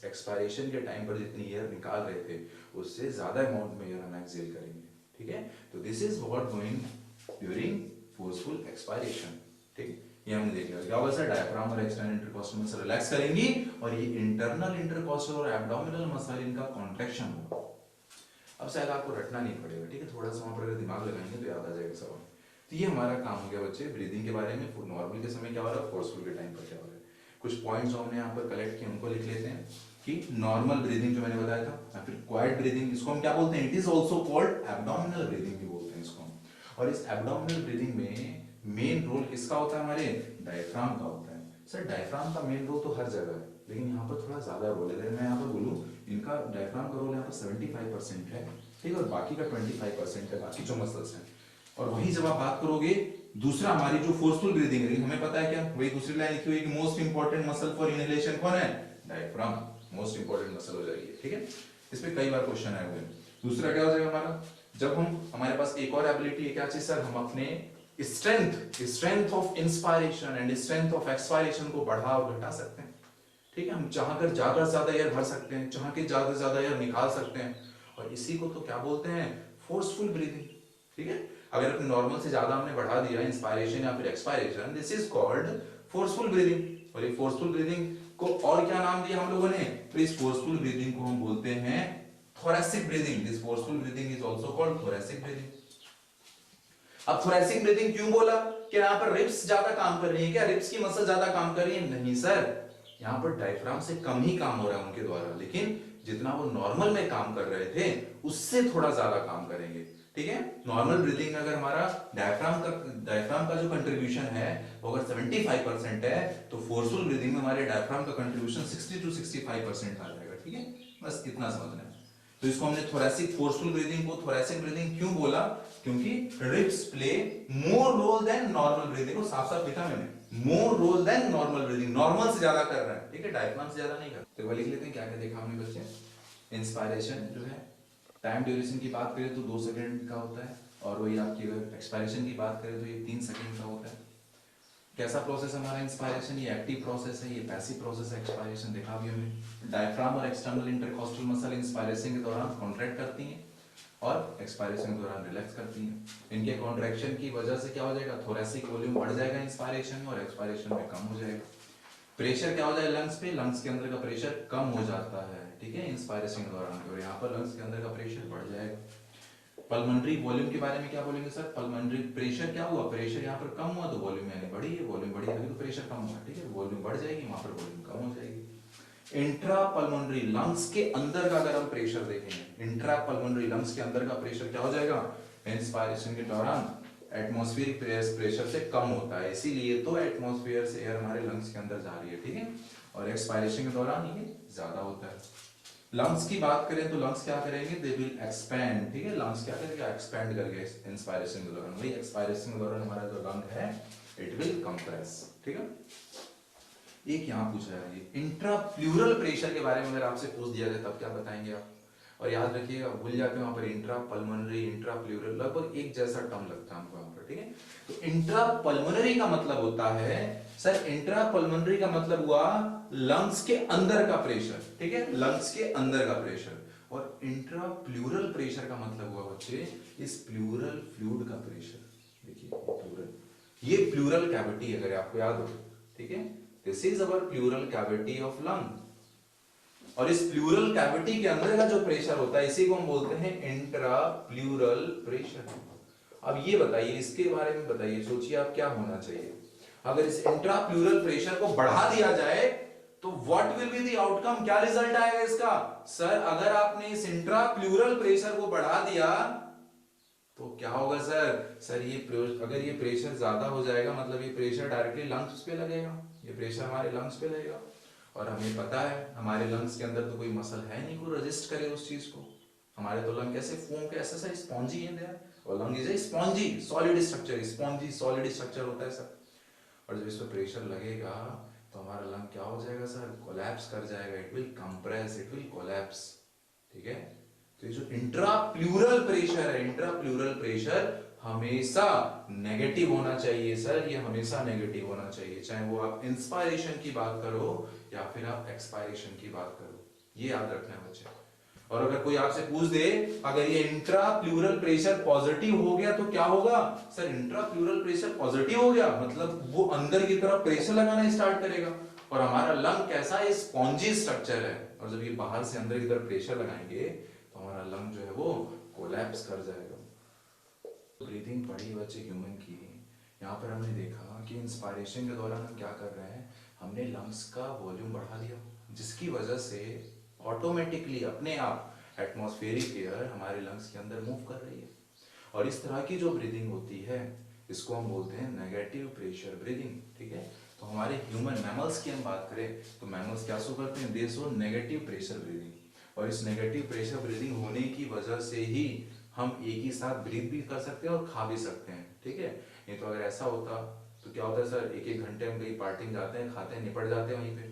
S1: एक्सपायरेशन के टाइम पर जितनी एयर निकाल रहे थे उससे ज्यादा अमाउंट में एयर हम एक्सहेल करेंगे, ठीक है, तो this is what going during forceful expiration, ठीक, ये हमने देख लिया, क्या होगा सर, डायफ्राम और एक्सटर्नल इंटरकोस्टल मसल रिलैक्स करेंगी और ये इंटरनल इंटरकोस्टल और एब्डोमिनल मसल इनका कॉन्ट्रैक्शन होगा। अब शायद आपको रटना नहीं पड़ेगा, ठीक है, थोड़ा सा वहां पर अगर दिमाग लगाएंगे तो याद आ जाएगा सब। तो ये हमारा काम हो गया बच्चे ब्रीदिंग के बारे में, नॉर्मल के समय क्या हो रहा है, फोर्सफुल के टाइम पर क्या हो रहा है, कुछ पॉइंट्स हमने यहाँ पर कलेक्ट किए उनको लिख लेते हैं कि नॉर्मल ब्रीदिंग जो मैंने बताया था, या फिर क्वाइट ब्रीदिंग, इसको हम क्या बोलते हैं, it is also called abdominal breathing भी बोलते हैं इसको हम, और इस एब्डोमिनल ब्रीदिंग में मेन रोल किसका होता है, हमारे डायफ्राम का होता है। सर डायफ्राम का मेन रोल तो हर जगह है लेकिन यहाँ पर थोड़ा ज्यादा रोल है, मैं यहाँ पर बोलूँ इनका डायफ्राम का रोल यहाँ पर 75% है, ठीक है, और बाकी का 25% है बाकी जो मसल्स हैं। और वही जब आप बात करोगे दूसरा हमारी जो फोर्सफुल ब्रीदिंग है, हमें पता है क्या, वही दूसरी लाइन लिखी हुई है कि most important muscle for inhalation कौन है, डायफ्राम, मोस्ट इंपोर्टेंट मसल हो जाएगी, ठीक है, इस पे कई बार क्वेश्चन आए हुए हैं। दूसरा क्या हो जाएगा हमारा, जब हम हमारे पास एक और एबिलिटी है, क्या चीज सर, हम अपने strength of inspiration and strength of expiration को बढ़ा और घटा सकते हैं, ठीक है, हम चाहकर ज्यादा एयर भर सकते हैं, चाह के ज्यादा एयर निकाल सकते हैं, और इसी को तो क्या बोलते हैं, फोर्सफुल ब्रीदिंग, ठीक है, अगर अपने नॉर्मल से ज्यादा हमने बढ़ा दिया इंस्पायरेशन या फिर expiration, this is called forceful breathing. और ये फोर्सफुल ब्रीदिंग को और क्या नाम दिया हम लोगों ने, तो इस फोर्सफुल ब्रीदिंग को हम बोलते हैं thoracic breathing, this forceful breathing is also called thoracic breathing. अब थोरेसिक ब्रीदिंग क्यों बोला, कि यहाँ पर रिब्स ज्यादा काम कर रही है, क्या रिब्स की मसल ज्यादा काम कर रही है, नहीं सर, यहाँ पर डायफ्राम से कम ही काम हो रहा है उनके द्वारा, लेकिन जितना वो नॉर्मल में काम कर रहे थे उससे थोड़ा ज्यादा काम करेंगे, ठीक है। नॉर्मल ब्रीदिंग में अगर हमारा डायफ्राम का जो कंट्रीब्यूशन है वो अगर 75% है तो फोर्सफुल ब्रीदिंग में हमारे डायफ्राम का कंट्रीब्यूशन 60 to 65% आ जाएगा, ठीक है, बस इतना समझना है। तो इसको हमने थोरेसिक फोर्सफुल ब्रीदिंग को थोरेसिक ब्रीदिंग क्यों बोला, क्योंकि ribs play more role than normal breathing, को साफ साफ लिखा मैंने, more role than normal breathing, normal से ज्यादा कर रहे हैं, ठीक है, डायफ्राम से ज्यादा नहीं कर रहे। तो वो लिख लेते हैं क्या क्या देखा हमने बच्चे, इंस्पायरेशन जो है टाइम ड्यूरेशन की बात करें तो 2 सेकंड का होता है, और वही आपकी अगर एक्सपायरेशन की बात करें तो ये 3 सेकंड का होता है। कैसा प्रोसेस हमारा इंस्पायरेशन, ये एक्टिव प्रोसेस है, ये पैसिव प्रोसेस है। एक्सपायरेशन देखा अभी हमने, डायफ्राम और एक्सटर्नल इंटरकॉस्टल मसल इंस्पायरेशन के दौरान कॉन्ट्रैक्ट करती हैं और एक्सपायरेशन के दौरान रिलैक्स करती हैं। इनके कॉन्ट्रैक्शन की वजह से क्या हो जाएगा, थोरेसिक वॉल्यूम बढ़ जाएगा इंस्पायरेशन में और एक्सपायरेशन में कम हो जाएगा। प्रेशर क्या हो जाएगा लंग्स पे, लंग्स के अंदर का प्रेशर कम हो जाता है, ठीक है, इंस्पायरेशन के दौरान, और यहाँ पर लंग्स के अंदर का प्रेशर बढ़ जाएगा। पल्मोनरी वॉल्यूम के बारे में क्या बोलेंगे सर, पल्मोनरी प्रेशर क्या हुआ, प्रेशर यहाँ पर कम हुआ तो वॉल्यूम यानी बढ़ी है, वॉल्यूम बढ़ी है तो प्रेशर कम हुआ, ठीक है, वॉल्यूम बढ़ जाएगी, वहां पर वॉल्यूम कम हो जाएगी। इंट्रा पल्मोनरी लंग्स के अंदर का अगर हम प्रेशर देखेंगे, इंट्रा पल्मोनरी लंग्स के अंदर का प्रेशर क्या हो जाएगा, इंस्पायरेशन के दौरान एटमॉस्फेरिक प्रेशर से कम होता है, इसीलिए तो एटमॉस्फेयर से एयर हमारे लंग्स के अंदर जा रही है, ठीक है, और एक्सपायरेशन के दौरान ये ज्यादा होता है। लंग्स की बात करें तो लंग्स क्या करेंगे, दे विल एक्सपैंड, ठीक है, लंग्स क्या करेंगे, एक्सपैंड करके इंस्पायरेशन के दौरान, वही एक्सपायरेशन के दौरान हमारा जो लंग है इट विल कंप्रेस, ठीक है। एक यहाँ पूछा है ये इंट्रा प्लूरल प्रेशर के बारे में अगर आपसे पूछ दिया जाए तब क्या बताएंगे आप, और याद रखिएगा भूल जाते हैं वहां पर इंट्रा पल्मोनरी इंट्रा प्लूरल लगभग एक जैसा टर्म लगता है हमको वहां पर, ठीक है। तो इंट्रा पल्मोनरी का मतलब होता है सर, इंट्रा पल्मोनरी का मतलब हुआ लंग्स के अंदर का प्रेशर, ठीक है, लंग्स के अंदर का प्रेशर, और इंट्रा प्लूरल प्रेशर का मतलब हुआ बच्चे इस प्लूरल फ्लूइड का प्रेशर। देखिए प्लूरल, ये प्लूरल कैविटी अगर आपको याद हो, ठीक है, this is our pleural cavity of lung, और इस प्लूरल कैविटी के अंदर का जो प्रेशर होता है इसी को हम बोलते हैं इंट्रा प्लूरल प्रेशर। अब ये बताइए, इसके बारे में बताइए, सोचिए आप क्या होना चाहिए अगर इस इंट्रा प्लूरल प्रेशर को बढ़ा दिया जाए तो what will be the outcome, क्या रिजल्ट आएगा इसका सर, अगर आपने इस इंट्रा प्लूरल प्रेशर को बढ़ा दिया तो क्या होगा सर, सर ये अगर ये प्रेशर ज्यादा हो जाएगा मतलब ये प्रेशर डायरेक्टली लंग्स पे लगेगा, ये प्रेशर हमारे लंग्स पे लगेगा, और हमें पता है हमारे लंग्स के अंदर तो कोई मसल है नहीं को रेजिस्ट करे उस चीज को, हमारे तो लंग कैसे फोम के ऐसा स्पॉन्जी है, और lung is a spongy solid structure, spongy solid structure होता है सर, और जब इस पर प्रेशर लगेगा तो हमारा लंग क्या हो जाएगा सर, कोलैप्स कर जाएगा, it will compress, it will collapse, ठीक है। तो ये जो इंट्रा प्लूरल प्रेशर है, इंट्रा प्लूरल प्रेशर हमेशा नेगेटिव होना चाहिए सर, ये हमेशा नेगेटिव होना चाहिए, चाहे वो आप इंस्पायरेशन की बात करो या फिर आप एक्सपायरेशन की बात करो, ये याद रखना है बच्चे। और अगर कोई आपसे पूछ दे अगर ये इंट्रा प्लूरल प्रेशर पॉजिटिव हो गया तो क्या होगा sir, intra plural pressure positive हो गया मतलब वो अंदर की तरफ प्रेशर लगाना स्टार्ट करेगा, और हमारा लंग कैसा है, स्पॉन्जी स्ट्रक्चर है, और जब ये बाहर से अंदर की तरफ प्रेशर लगाएंगे तो हमारा लंग जो है वो कोलैप्स कर जाएगा। ब्रीथिंग पढ़ी बच्चे ह्यूमन की, यहाँ पर हमने देखा कि इंस्पायरेशन के दौरान हम क्या कर रहे हैं, हमने लंग्स का वॉल्यूम बढ़ा दिया जिसकी वजह से ऑटोमेटिकली अपने आप एटमॉस्फेरिक एयर हमारे लंग्स के अंदर मूव कर रही है, और इस तरह की जो ब्रीदिंग होती है इसको हम बोलते हैं नेगेटिव प्रेशर ब्रीदिंग, ठीक है। तो हमारे ह्यूमन मैमल्स की हम बात करें तो मैमल्स क्या शो करते हैं, दे शो नेगेटिव प्रेशर ब्रीदिंग, और इस नेगेटिव प्रेशर ब्रीदिंग होने की वजह से ही हम एक ही साथ ब्रीथ भी कर सकते हैं और खा भी सकते हैं, ठीक है। नहीं तो अगर ऐसा होता तो क्या होता है सर, एक एक घंटे हम कहीं पार्टी जाते हैं, खाते हैं, निपट जाते हैं वहीं पे,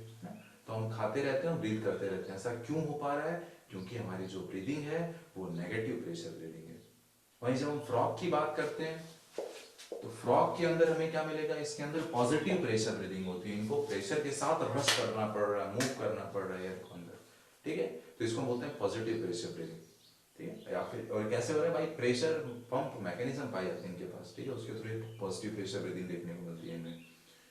S1: तो हम खाते रहते हैं, ब्रीथ करते रहते हैं, ऐसा क्यों हो पा रहा है, क्योंकि हमारी जो ब्रीदिंग है वो नेगेटिव प्रेशर ब्रीदिंग है। वहीं जब हम फ्रॉग की बात करते हैं तो फ्रॉग के अंदर हमें क्या मिलेगा, इसके अंदर पॉजिटिव प्रेशर ब्रीदिंग होती है, इनको प्रेशर के साथ रश करना पड़ रहा है, मूव करना पड़ रहा है एयर को अंदर, ठीक है, तो इसको बोलते हैं पॉजिटिव प्रेशर ब्रीदिंग, ठीक है। या फिर और कैसे हो रहा है भाई, प्रेशर पंप मैकेनिज्म पाई जाती है इनके पास, ठीक है, उसके थ्रू पॉजिटिव प्रेशर ब्रीदिंग देखने को मिलती है इनमें।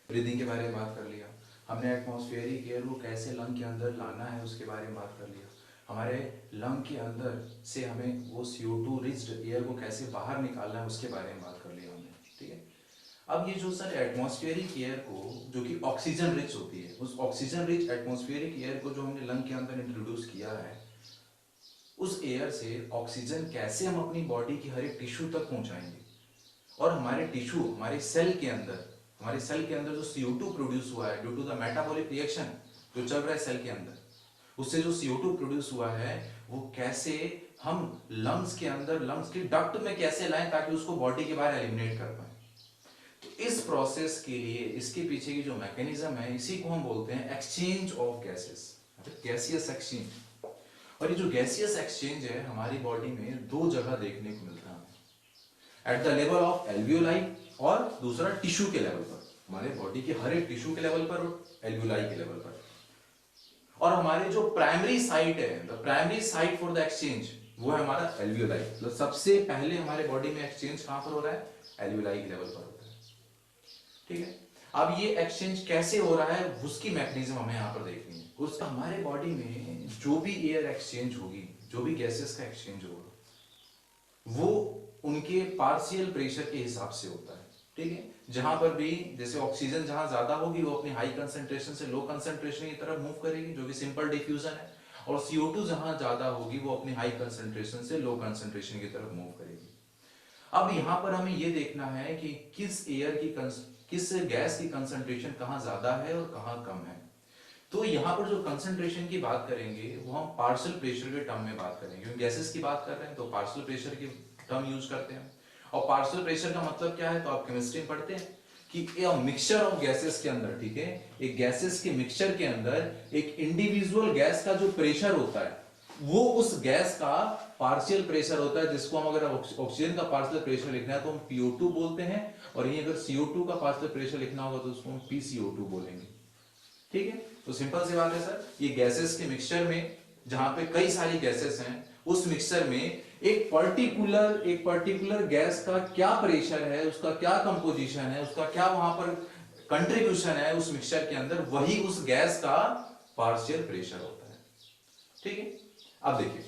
S1: ब्रीदिंग के बारे में बात कर लिया हमने, एटमॉस्फेरिक एयर को कैसे लंग के अंदर लाना है उसके बारे में बात कर लिया, हमारे लंग के अंदर से हमें वो CO2 रिच्ड एयर को कैसे बाहर निकालना है उसके बारे में बात कर लिया हमने, ठीक है। अब ये जो सर एटमॉस्फेरिक एयर को जो कि ऑक्सीजन रिच होती है, उस ऑक्सीजन रिच एटमॉस्फेरिक एयर को जो हमने लंग के अंदर इंट्रोड्यूस किया है, उस एयर से ऑक्सीजन कैसे हम अपनी बॉडी की हर एक टिश्यू तक पहुंचाएंगे, और हमारे टिश्यू हमारे सेल के अंदर जो CO2 प्रोड्यूस हुआ है due to the metabolic reaction जो चल रहा है सेल के अंदर, उससे जो CO2 प्रोड्यूस हुआ है वो कैसे हम लंग्स के अंदर, लंग्स के डक्ट में कैसे लाएं ताकि उसको बॉडी के बाहर एलिमिनेट कर पाए। तो इस प्रोसेस के लिए इसके पीछे की जो मैकेनिज्म है इसी को हम बोलते हैं exchange of gases, gaseous exchange. और ये जो गैसियस एक्सचेंज है हमारी बॉडी में दो जगह देखने को मिलता है, at the level of alveoli और दूसरा टिश्यू के लेवल पर। हमारे बॉडी के हर एक टिश्यू के लेवल पर और एल्वियोलाई के लेवल पर। और हमारे जो प्राइमरी साइट है, the primary site for the exchange, वो है हमारा एल्वियोलाई। मतलब सबसे पहले हमारे बॉडी में एक्सचेंज कहां पर हो रहा है? एल्वियोलाई के लेवल पर होता है। ठीक है, अब ये एक्सचेंज कैसे हो रहा है उसकी मैकेनिज्म हमें यहां पर देखनी है। उसका हमारे बॉडी में जो भी एयर एक्सचेंज होगी, जो भी गैसेस का एक्सचेंज होगा, वो उनके पार्शियल प्रेशर के हिसाब से होता है। ठीक है, जहां पर भी जैसे ऑक्सीजन जहां ज्यादा होगी वो अपनी हाई कंसंट्रेशन से लो कंसंट्रेशन की तरफ मूव करेगी, जो कि सिंपल डिफ्यूजन है, और CO2 जहां ज्यादा होगी वो अपनी हाई कंसंट्रेशन से लो कंसंट्रेशन की तरफ मूव करेगी। अब यहां पर हमें यह देखना है कि किस गैस की कंसंट्रेशन कहां ज्यादा है और कहां कम है। तो यहां पर जो कंसंट्रेशन की बात करेंगे वो हम पार्शियल प्रेशर के टर्म में बात करेंगे, क्योंकि गैसेस की बात कर रहे हैं तो पार्शियल प्रेशर की टर्म यूज करते हैं। और पार्शियल प्रेशर का मतलब क्या है, तो आप केमिस्ट्री में पढ़ते हैं कि मिक्सचर ऑफ गैसेस के अंदर, ठीक है, एक गैसेस के मिक्सचर के अंदर एक इंडिविजुअल गैस का जो प्रेशर होता है वो उस गैस का पार्शियल प्रेशर होता है, जिसको हम अगर ऑक्सीजन का पार्शियल प्रेशर लिखना है तो हम PO2 बोलते हैं, और यहीं अगर CO2 का पार्शियल प्रेशर लिखना होगा तो उसको हम PCO2 बोलेंगे। ठीक है, तो सिंपल सी बात है सर, ये गैसेस के मिक्सचर में जहां पे कई सारी गैसेस हैं, उस मिक्सचर में एक पर्टिकुलर गैस का क्या प्रेशर है, उसका क्या कंपोजिशन है, उसका क्या वहां पर कंट्रीब्यूशन है उस मिक्सचर के अंदर, वही उस गैस का पार्शियल प्रेशर होता है। ठीक है, अब देखिए,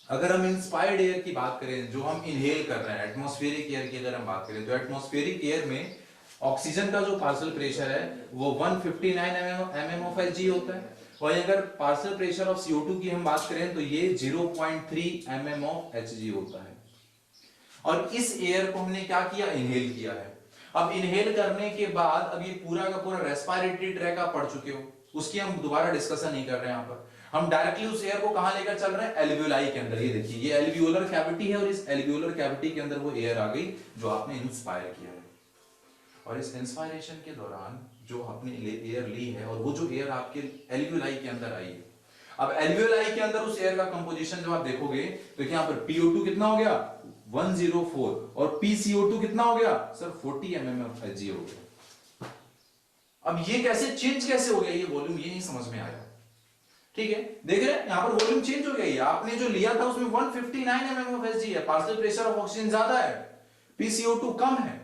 S1: अगर हम इंस्पायर्ड एयर की बात करें, जो हम इनहेल कर रहे हैं, एटमॉस्फेरिक एयर की अगर हम बात करें, तो एटमॉस्फेरिक एयर में ऑक्सीजन का जो पार्शियल प्रेशर है वो 159 mm of Hg होता है, और अगर पार्शियल प्रेशर ऑफ CO2 की हम बात करें तो ये 0.3 mm of Hg होता है। और इस एयर को हमने क्या किया? इनहेल किया है। अब इनहेल करने के बाद अब ये पूरा का पूरा रेस्पिरेटरी ट्रैक आप पढ़ चुके हो, उसकी हम दोबारा डिस्कशन नहीं कर रहे हैं। यहाँ पर हम डायरेक्टली उस एयर को कहां लेकर चल रहे हैं? एल्वियोलाई के अंदर। ये देखिए, ये एल्वियोलर कैविटी है, और इस एल्वियोलर कैविटी के अंदर वो एयर आ गई जो आपने इंस्पायर किया है। और इस इंस्पायरेशन के दौरान जो आपने एयर ली है, और वो जो एयर आपके एल्वियोलाई के अंदर आई है, अब एल्वियोलाई के अंदर उस एयर का कंपोजिशन जब आप देखोगे तो यहाँ पर PO2 कितना हो गया? 104, और PCO2 कितना हो गया सर? 40 mm of Hg हो गया। अब ये कैसे हो गया ये वॉल्यूम, ये नहीं समझ में आया। ठीक है, देख रहे हैं यहाँ पर वॉल्यूम चेंज हो गया। आपने जो लिया था उसमें 159 mm of Hg है, पार्शियल प्रेशर ऑफ ऑक्सीजन ज्यादा है, PCO2 कम है।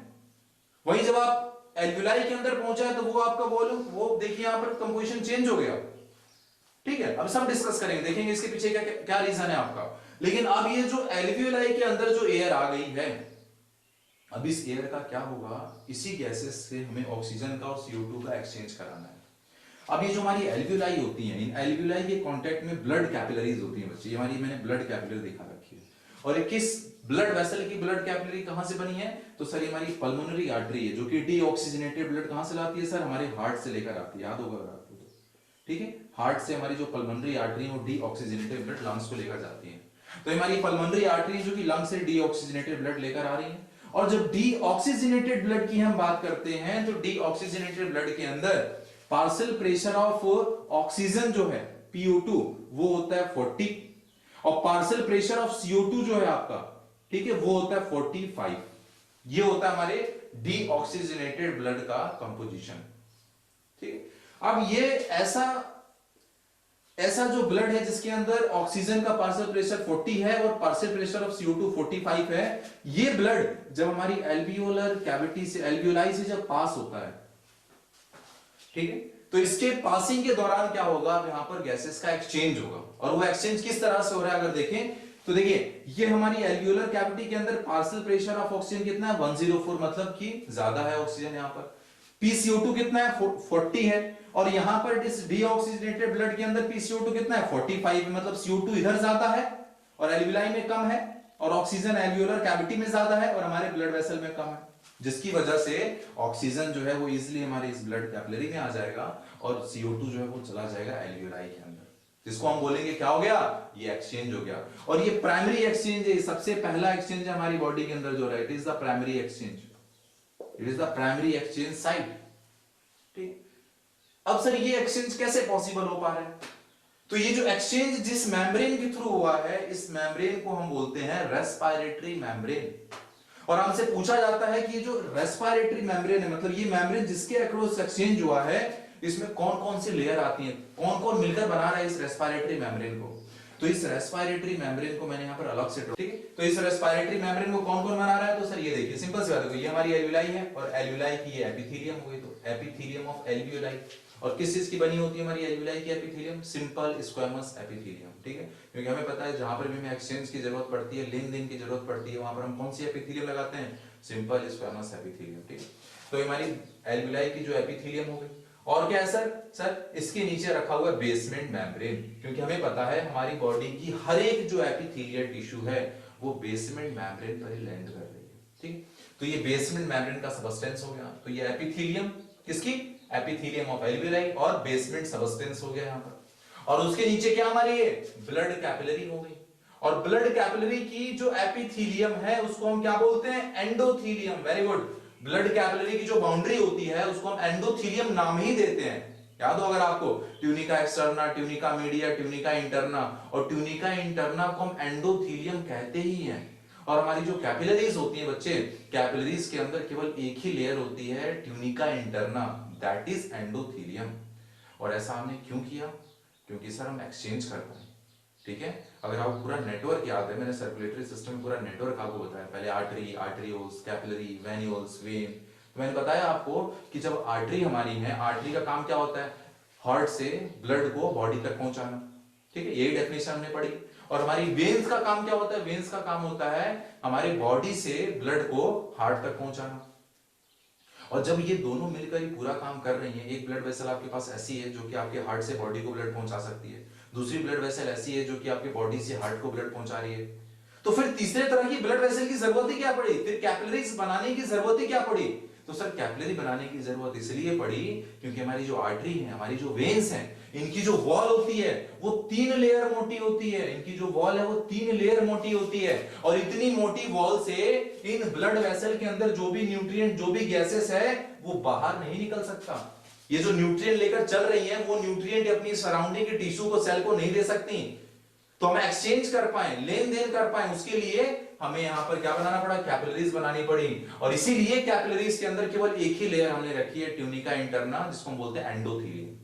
S1: वहीं जब आप एल्वियोलाई के अंदर पहुंचा तो वो आपका वॉल्यूम, वो देखिए यहाँ पर कंपोजिशन चेंज हो गया। ठीक है, अब सब डिस्कस करेंगे, देखेंगे इसके पीछे क्या रीजन है आपका। लेकिन अब ये जो एल्वियोलाई के अंदर जो एयर आ गई है, अब इस एयर का क्या होगा? इसी गैसेस से हमें ऑक्सीजन का और CO2 का एक्सचेंज कराना है। अब ये जो हमारी एल्वियोलाई होती है, इन एल्वियोलाई के कांटेक्ट में ब्लड कैपिलरीज होती हैं बच्चे। ये हमारी मैंने ब्लड कैपिलरी दिखा रखी है, और ये किस ब्लड वेसल की ब्लड कैपिलरी कहां से बनी है? तो सर ये हमारी पल्मोनरी आर्टरी है, जो कि डीऑक्सीजनेटेड ब्लड कहां से लाती है सर? हमारे हार्ट से लेकर आती है, याद होगा अगर आपको तो। ठीक है, हार्ट से हमारी जो पल्मोनरी आर्टरी है वो डीऑक्सीजनेटेड ब्लड लंग्स को लेकर जाती है। तो हमारी पल्मोनरी आर्टरी जो कि लंग्स से डीऑक्सीजनेटेड ब्लड लेकर आ रही है। और जब डीऑक्सीजनेटेड ब्लड की हम बात करते हैं तो डीऑक्सीजनेटेड ब्लड के अंदर पार्शियल प्रेशर ऑफ ऑक्सीजन जो है PO2 वो होता है 40, और पार्शियल प्रेशर ऑफ CO2 जो है आपका, ठीक है, वो होता है 45। ये होता है हमारे डीऑक्सीजनेटेड ब्लड का कंपोजिशन। ठीक है, अब ये ऐसा जो ब्लड है जिसके अंदर ऑक्सीजन का पार्शियल प्रेशर 40 है और पार्शियल प्रेशर ऑफ CO2 45 है, ये ब्लड जब हमारी एल्वियोलर कैविटी से, एल्वियोलाई से जब पास होता है, ठीक है, तो इसके पासिंग के दौरान क्या होगा? अब यहां पर गैसेस का एक्सचेंज होगा। और वो एक्सचेंज किस तरह से हो रहा है अगर देखें तो देखिए, ये हमारी एल्वियोलर कैविटी के अंदर पार्शियल प्रेशर ऑफ ऑक्सीजन कितना है? 104, मतलब कि ज्यादा है ऑक्सीजन यहां पर। PCO2 कितना है? 40 है, और यहां पर इस डीऑक्सीजनेटेड ब्लड के अंदर PCO2 कितना है? 45, मतलब CO2 इधर ज्यादा है और एल्वियोलाई में कम है, और ऑक्सीजन एल्वियोलर कैविटी में ज्यादा है और हमारे ब्लड वेसल में कम है, जिसकी वजह से ऑक्सीजन जो है वो इजीली हमारे इस ब्लड कैपिलरी में आ जाएगा, और CO2 जो है वो चला जाएगा एल्वियोलाई के अंदर, जिसको हम बोलेंगे क्या हो गया? ये एक्सचेंज हो गया। और ये प्राइमरी एक्सचेंज है, सबसे पहला एक्सचेंज है हमारी बॉडी के अंदर जो है, it is the primary exchange, it is the primary exchange site. ठीक, अब सर ये एक्सचेंज कैसे पॉसिबल हो पा रहा है? तो ये जो एक्सचेंज जिस मेम्ब्रेन के थ्रू हुआ है, इस मेम्ब्रेन को हम बोलते हैं रेस्पिरेटरी मेम्ब्रेन। और हमसे पूछा जाता है कि ये जो रेस्पिरेटरी मेम्ब्रेन है, मतलब ये मेम्ब्रेन जिसके अक्रॉस एक्सचेंज हुआ है, इसमें कौन कौन सी लेयर आती है, कौन कौन मिलकर बना रहा है इस रेस्पिरेटरी मेम्ब्रेन को। तो इस रेस्पिरेटरी मेम्ब्रेन को मैंने यहां पर अलग से, ठीक है, तो इस रेस्पिरेटरी मेम्ब्रेन को कौन कौन बना रहा है, तो सर ये देखिए सिंपल सी बात है, ये हमारी एल्विलाई है और एल्विलाई की ये एपिथेलियम हो गई, तो एपिथेलियम ऑफ एल्वियोलाई। और किस चीज की बनी होती है हमारी एल्विलाई की एपिथेलियम, सिंपल स्क्वेमस एपिथेलियम, ठीक है, क्योंकि हमें पता है जहां पर भी हमें एक्सचेंज की जरूरत पड़ती है, लेन देन की जरूरत पड़ती है, वहां पर हम कौन सी एपिथेलियम लगाते हैं, सिंपल स्क्वेमस एपिथेलियम, ठीक है। तो हमारी एल्विलाई की जो एपिथेलियम हो गई, और क्या है सर इसके नीचे रखा हुआ है बेसमेंट मेम्ब्रेन, क्योंकि हमें पता है हमारी बॉडी की हर एक जो एपिथेलियल टिश्यू है वो बेसमेंट मेम्ब्रेन पर ही लैंड कर रही है, ठीक। तो ये बेसमेंट मेम्ब्रेन का सबस्टेंस हो गया, तो ये एपिथेलियम किसकी, एपिथेलियम ऑफ एल्वियोलाई, और बेसमेंट सबस्टेंस हो गया यहां पर। और उसके नीचे क्या हमारी ये ब्लड कैपिलरी हो गई, और ब्लड कैपिलरी की जो एपिथेलियम है उसको हम क्या बोलते हैं, endothelium, very good. Blood capillary की जो बाउंड्री होती है उसको हम एंडोथेलियम नाम ही देते हैं, याद हो अगर आपको, tunica externa, tunica media, tunica interna, और ट्यूनिका इंटरना को हम एंडोथेलियम कहते ही हैं। और हमारी जो कैपिलरीज होती हैं बच्चे, कैपिलरीज के अंदर केवल एक ही लेयर होती है, tunica interna, that is endothelium. और ऐसा हमने क्यों किया, क्योंकि सर हम एक्सचेंज कर पाए, ठीक है। अगर आपको पूरा नेटवर्क याद है, मैंने सर्कुलेटरी सिस्टम में पूरा नेटवर्क आपको बताया, पहले artery, arterioles, capillary, venules, when. तो मैंने बताया आपको कि जब आर्टरी हमारी है, आर्टरी का काम क्या होता है, हार्ट से ब्लड को बॉडी तक पहुंचाना, ठीक है, यही डेफिनेशन हमने पढ़ी। और हमारी वेन्स का काम क्या होता है, वेन्स का काम होता है हमारी बॉडी से ब्लड को हार्ट तक पहुंचाना। और जब ये दोनों मिलकर ही पूरा काम कर रही हैं, एक ब्लड वेसल आपके पास ऐसी है जो कि आपके हार्ट से बॉडी को ब्लड पहुंचा सकती है, दूसरी ब्लड वेसल ऐसी है जो कि आपके बॉडी से हार्ट को ब्लड पहुंचा रही है, तो फिर तीसरे तरह की ब्लड वेसल की जरूरत ही क्या पड़ी, फिर कैपिलरीज बनाने की जरूरत ही क्या पड़ी। तो सर कैपिलरी बनाने की जरूरत इसलिए पड़ी क्योंकि हमारी जो आर्टरी है, हमारी जो वेन्स हैं, इनकी जो वॉल होती है वो 3 लेयर मोटी होती है, इनकी जो वॉल है वो 3 लेयर मोटी होती है। और इतनी मोटी वॉल से इन ब्लड वेसल के अंदर जो भी न्यूट्रिएंट, जो भी गैसेस है वो बाहर नहीं निकल सकता। ये जो न्यूट्रिएंट लेकर चल रही है वो न्यूट्रिएंट अपनी सराउंडिंग के टिश्यू को, सेल को नहीं दे सकती। तो हम एक्सचेंज कर पाए, लेन देन कर पाए, उसके लिए हमें यहां पर क्या बनाना पड़ा, कैपिलरीज बनानी पड़ी। और इसीलिए कैपिलरीज के अंदर केवल एक ही लेयर हमने रखी है, ट्यूनिका इंटरना, जिसको हम बोलते हैं एंडोथेलियम,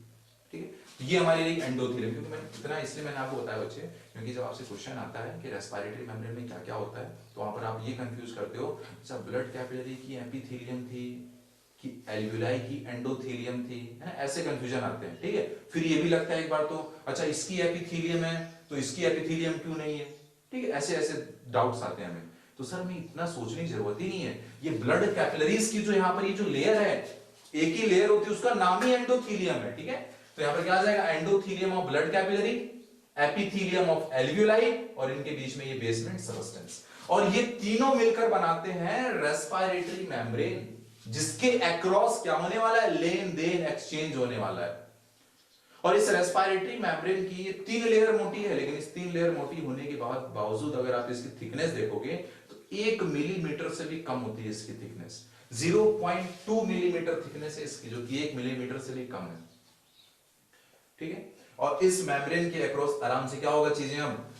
S1: ठीक है। ये हमारे लिए एंडोथेलियम, क्योंकि मैंने इतना इसलिए मैंने आपको बताया बच्चे, क्योंकि जब आपसे क्वेश्चन आता है कि रेस्पिरेटरी मेम्ब्रेन में क्या क्या होता है, तो वहां पर आप ये कंफ्यूज करते हो, अच्छा ब्लड कैपिलरी की एपिथेलियम थी कि एल्वियोलाई की एंडोथेलियम थी, है ना, ऐसे कंफ्यूजन आते हैं, ठीक है। फिर ये भी लगता है एक बार तो, अच्छा इसकी एपिथेलियम है तो इसकी एपिथेलियम क्यों नहीं है, ठीक है, ऐसे ऐसे डाउट्स आते हैं हमें। तो सर हमें इतना सोचने की जरूरत ही नहीं है, ये ब्लड कैपिलरीज की जो यहाँ पर ये जो लेयर है, एक ही लेयर होती है, उसका नाम ही एंडोथेलियम है, ठीक है। तो यहाँ पर क्या आ जाएगा, endothelium of blood capillary, epithelium of alveoli, और इनके बीच में ये बेसमेंट सबस्टेंस, और ये तीनों मिलकर बनाते हैं रेस्पिरेटरी मेम्ब्रेन, जिसके अक्रॉस क्या होने वाला है, लेन देन, एक्सचेंज होने वाला है। और इस रेस्पिरेटरी मेम्ब्रेन की 3 लेयर मोटी है, लेकिन इस 3 लेयर मोटी होने के बावजूद अगर आप इसकी थिकनेस देखोगे तो 1 मिलीमीटर से भी कम होती है इसकी थिकनेस, 0.2 मिलीमीटर थिकनेस है इसकी, जो कि 1 मिलीमीटर से भी कम है, ठीक है। और इस मेम्ब्रेन के अक्रॉस आराम से क्या होगा, चीजें हम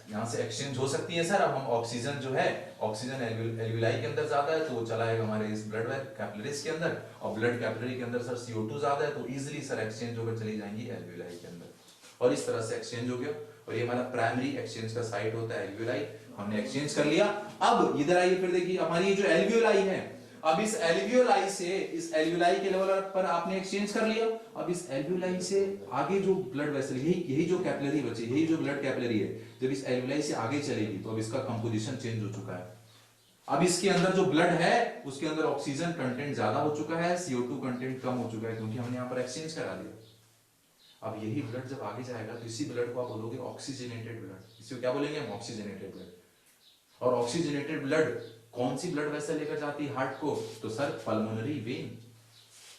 S1: यहां से एक्सचेंज हो सकती है सर। अब हम ऑक्सीजन जो है, ऑक्सीजन एल्वियोलाई के अंदर ज्यादा है तो वो चला जाएगा हमारे इस ब्लड कैपिलरीज के अंदर, और ब्लड कैपिलरी के अंदर सर CO2 ज्यादा है तो इजीली सर एक्सचेंज होकर चली जाएंगी एल्वियोलाई के अंदर, और इस तरह से एक्सचेंज हो गया। और ये हमारा प्राइमरी एक्सचेंज का साइट होता है एल्वियोलाई, हमने एक्सचेंज कर लिया। अब इधर आइए, फिर देखिए हमारी जो एल्वियोलाई है, अब इस एल्वियोलाई से, इस एल्वियोलाई के लेवल पर आपने एक्सचेंज कर लिया। अब इस एल्वियोलाई से आगे जो ब्लड वेसल, यही जो कैपिलरी बची, यही जो ब्लड कैपिलरी है, जब इस एल्वियोलाई से आगे चलेगी तो अब इसका कंपोजिशन चेंज हो चुका है। अब इसके अंदर जो ब्लड है उसके अंदर ऑक्सीजन कंटेंट ज्यादा हो चुका है, CO2 कंटेंट कम हो चुका है, क्योंकि हमने यहां पर एक्सचेंज करा दिया। अब यही ब्लड जब आगे जाएगा तो इसी ब्लड को आप बोलोगे ऑक्सीजनेटेड ब्लड, इसे क्या बोलेंगे हम, ऑक्सीजनेटेड ब्लड। और ऑक्सीजनेटेड ब्लड कौन सी ब्लड वेसल लेकर जाती है हार्ट को, तो सर पल्मोनरी वेन,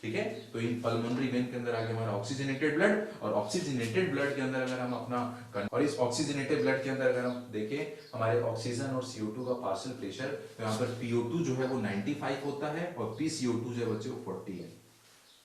S1: ठीक है। तो इन पल्मोनरी वेन के अंदर आगे हमारा ऑक्सीजनेटेड ब्लड, और ऑक्सीजनेटेड ब्लड के अंदर अगर हम अपना, और इस ऑक्सीजनेटेड ब्लड के अंदर अगर हम देखें हमारे ऑक्सीजन और CO2 का पार्शियल प्रेशर, तो यहाँ पर PO2 जो है वो 95 होता है और PCO2 जो है बच्चे वो 40 है।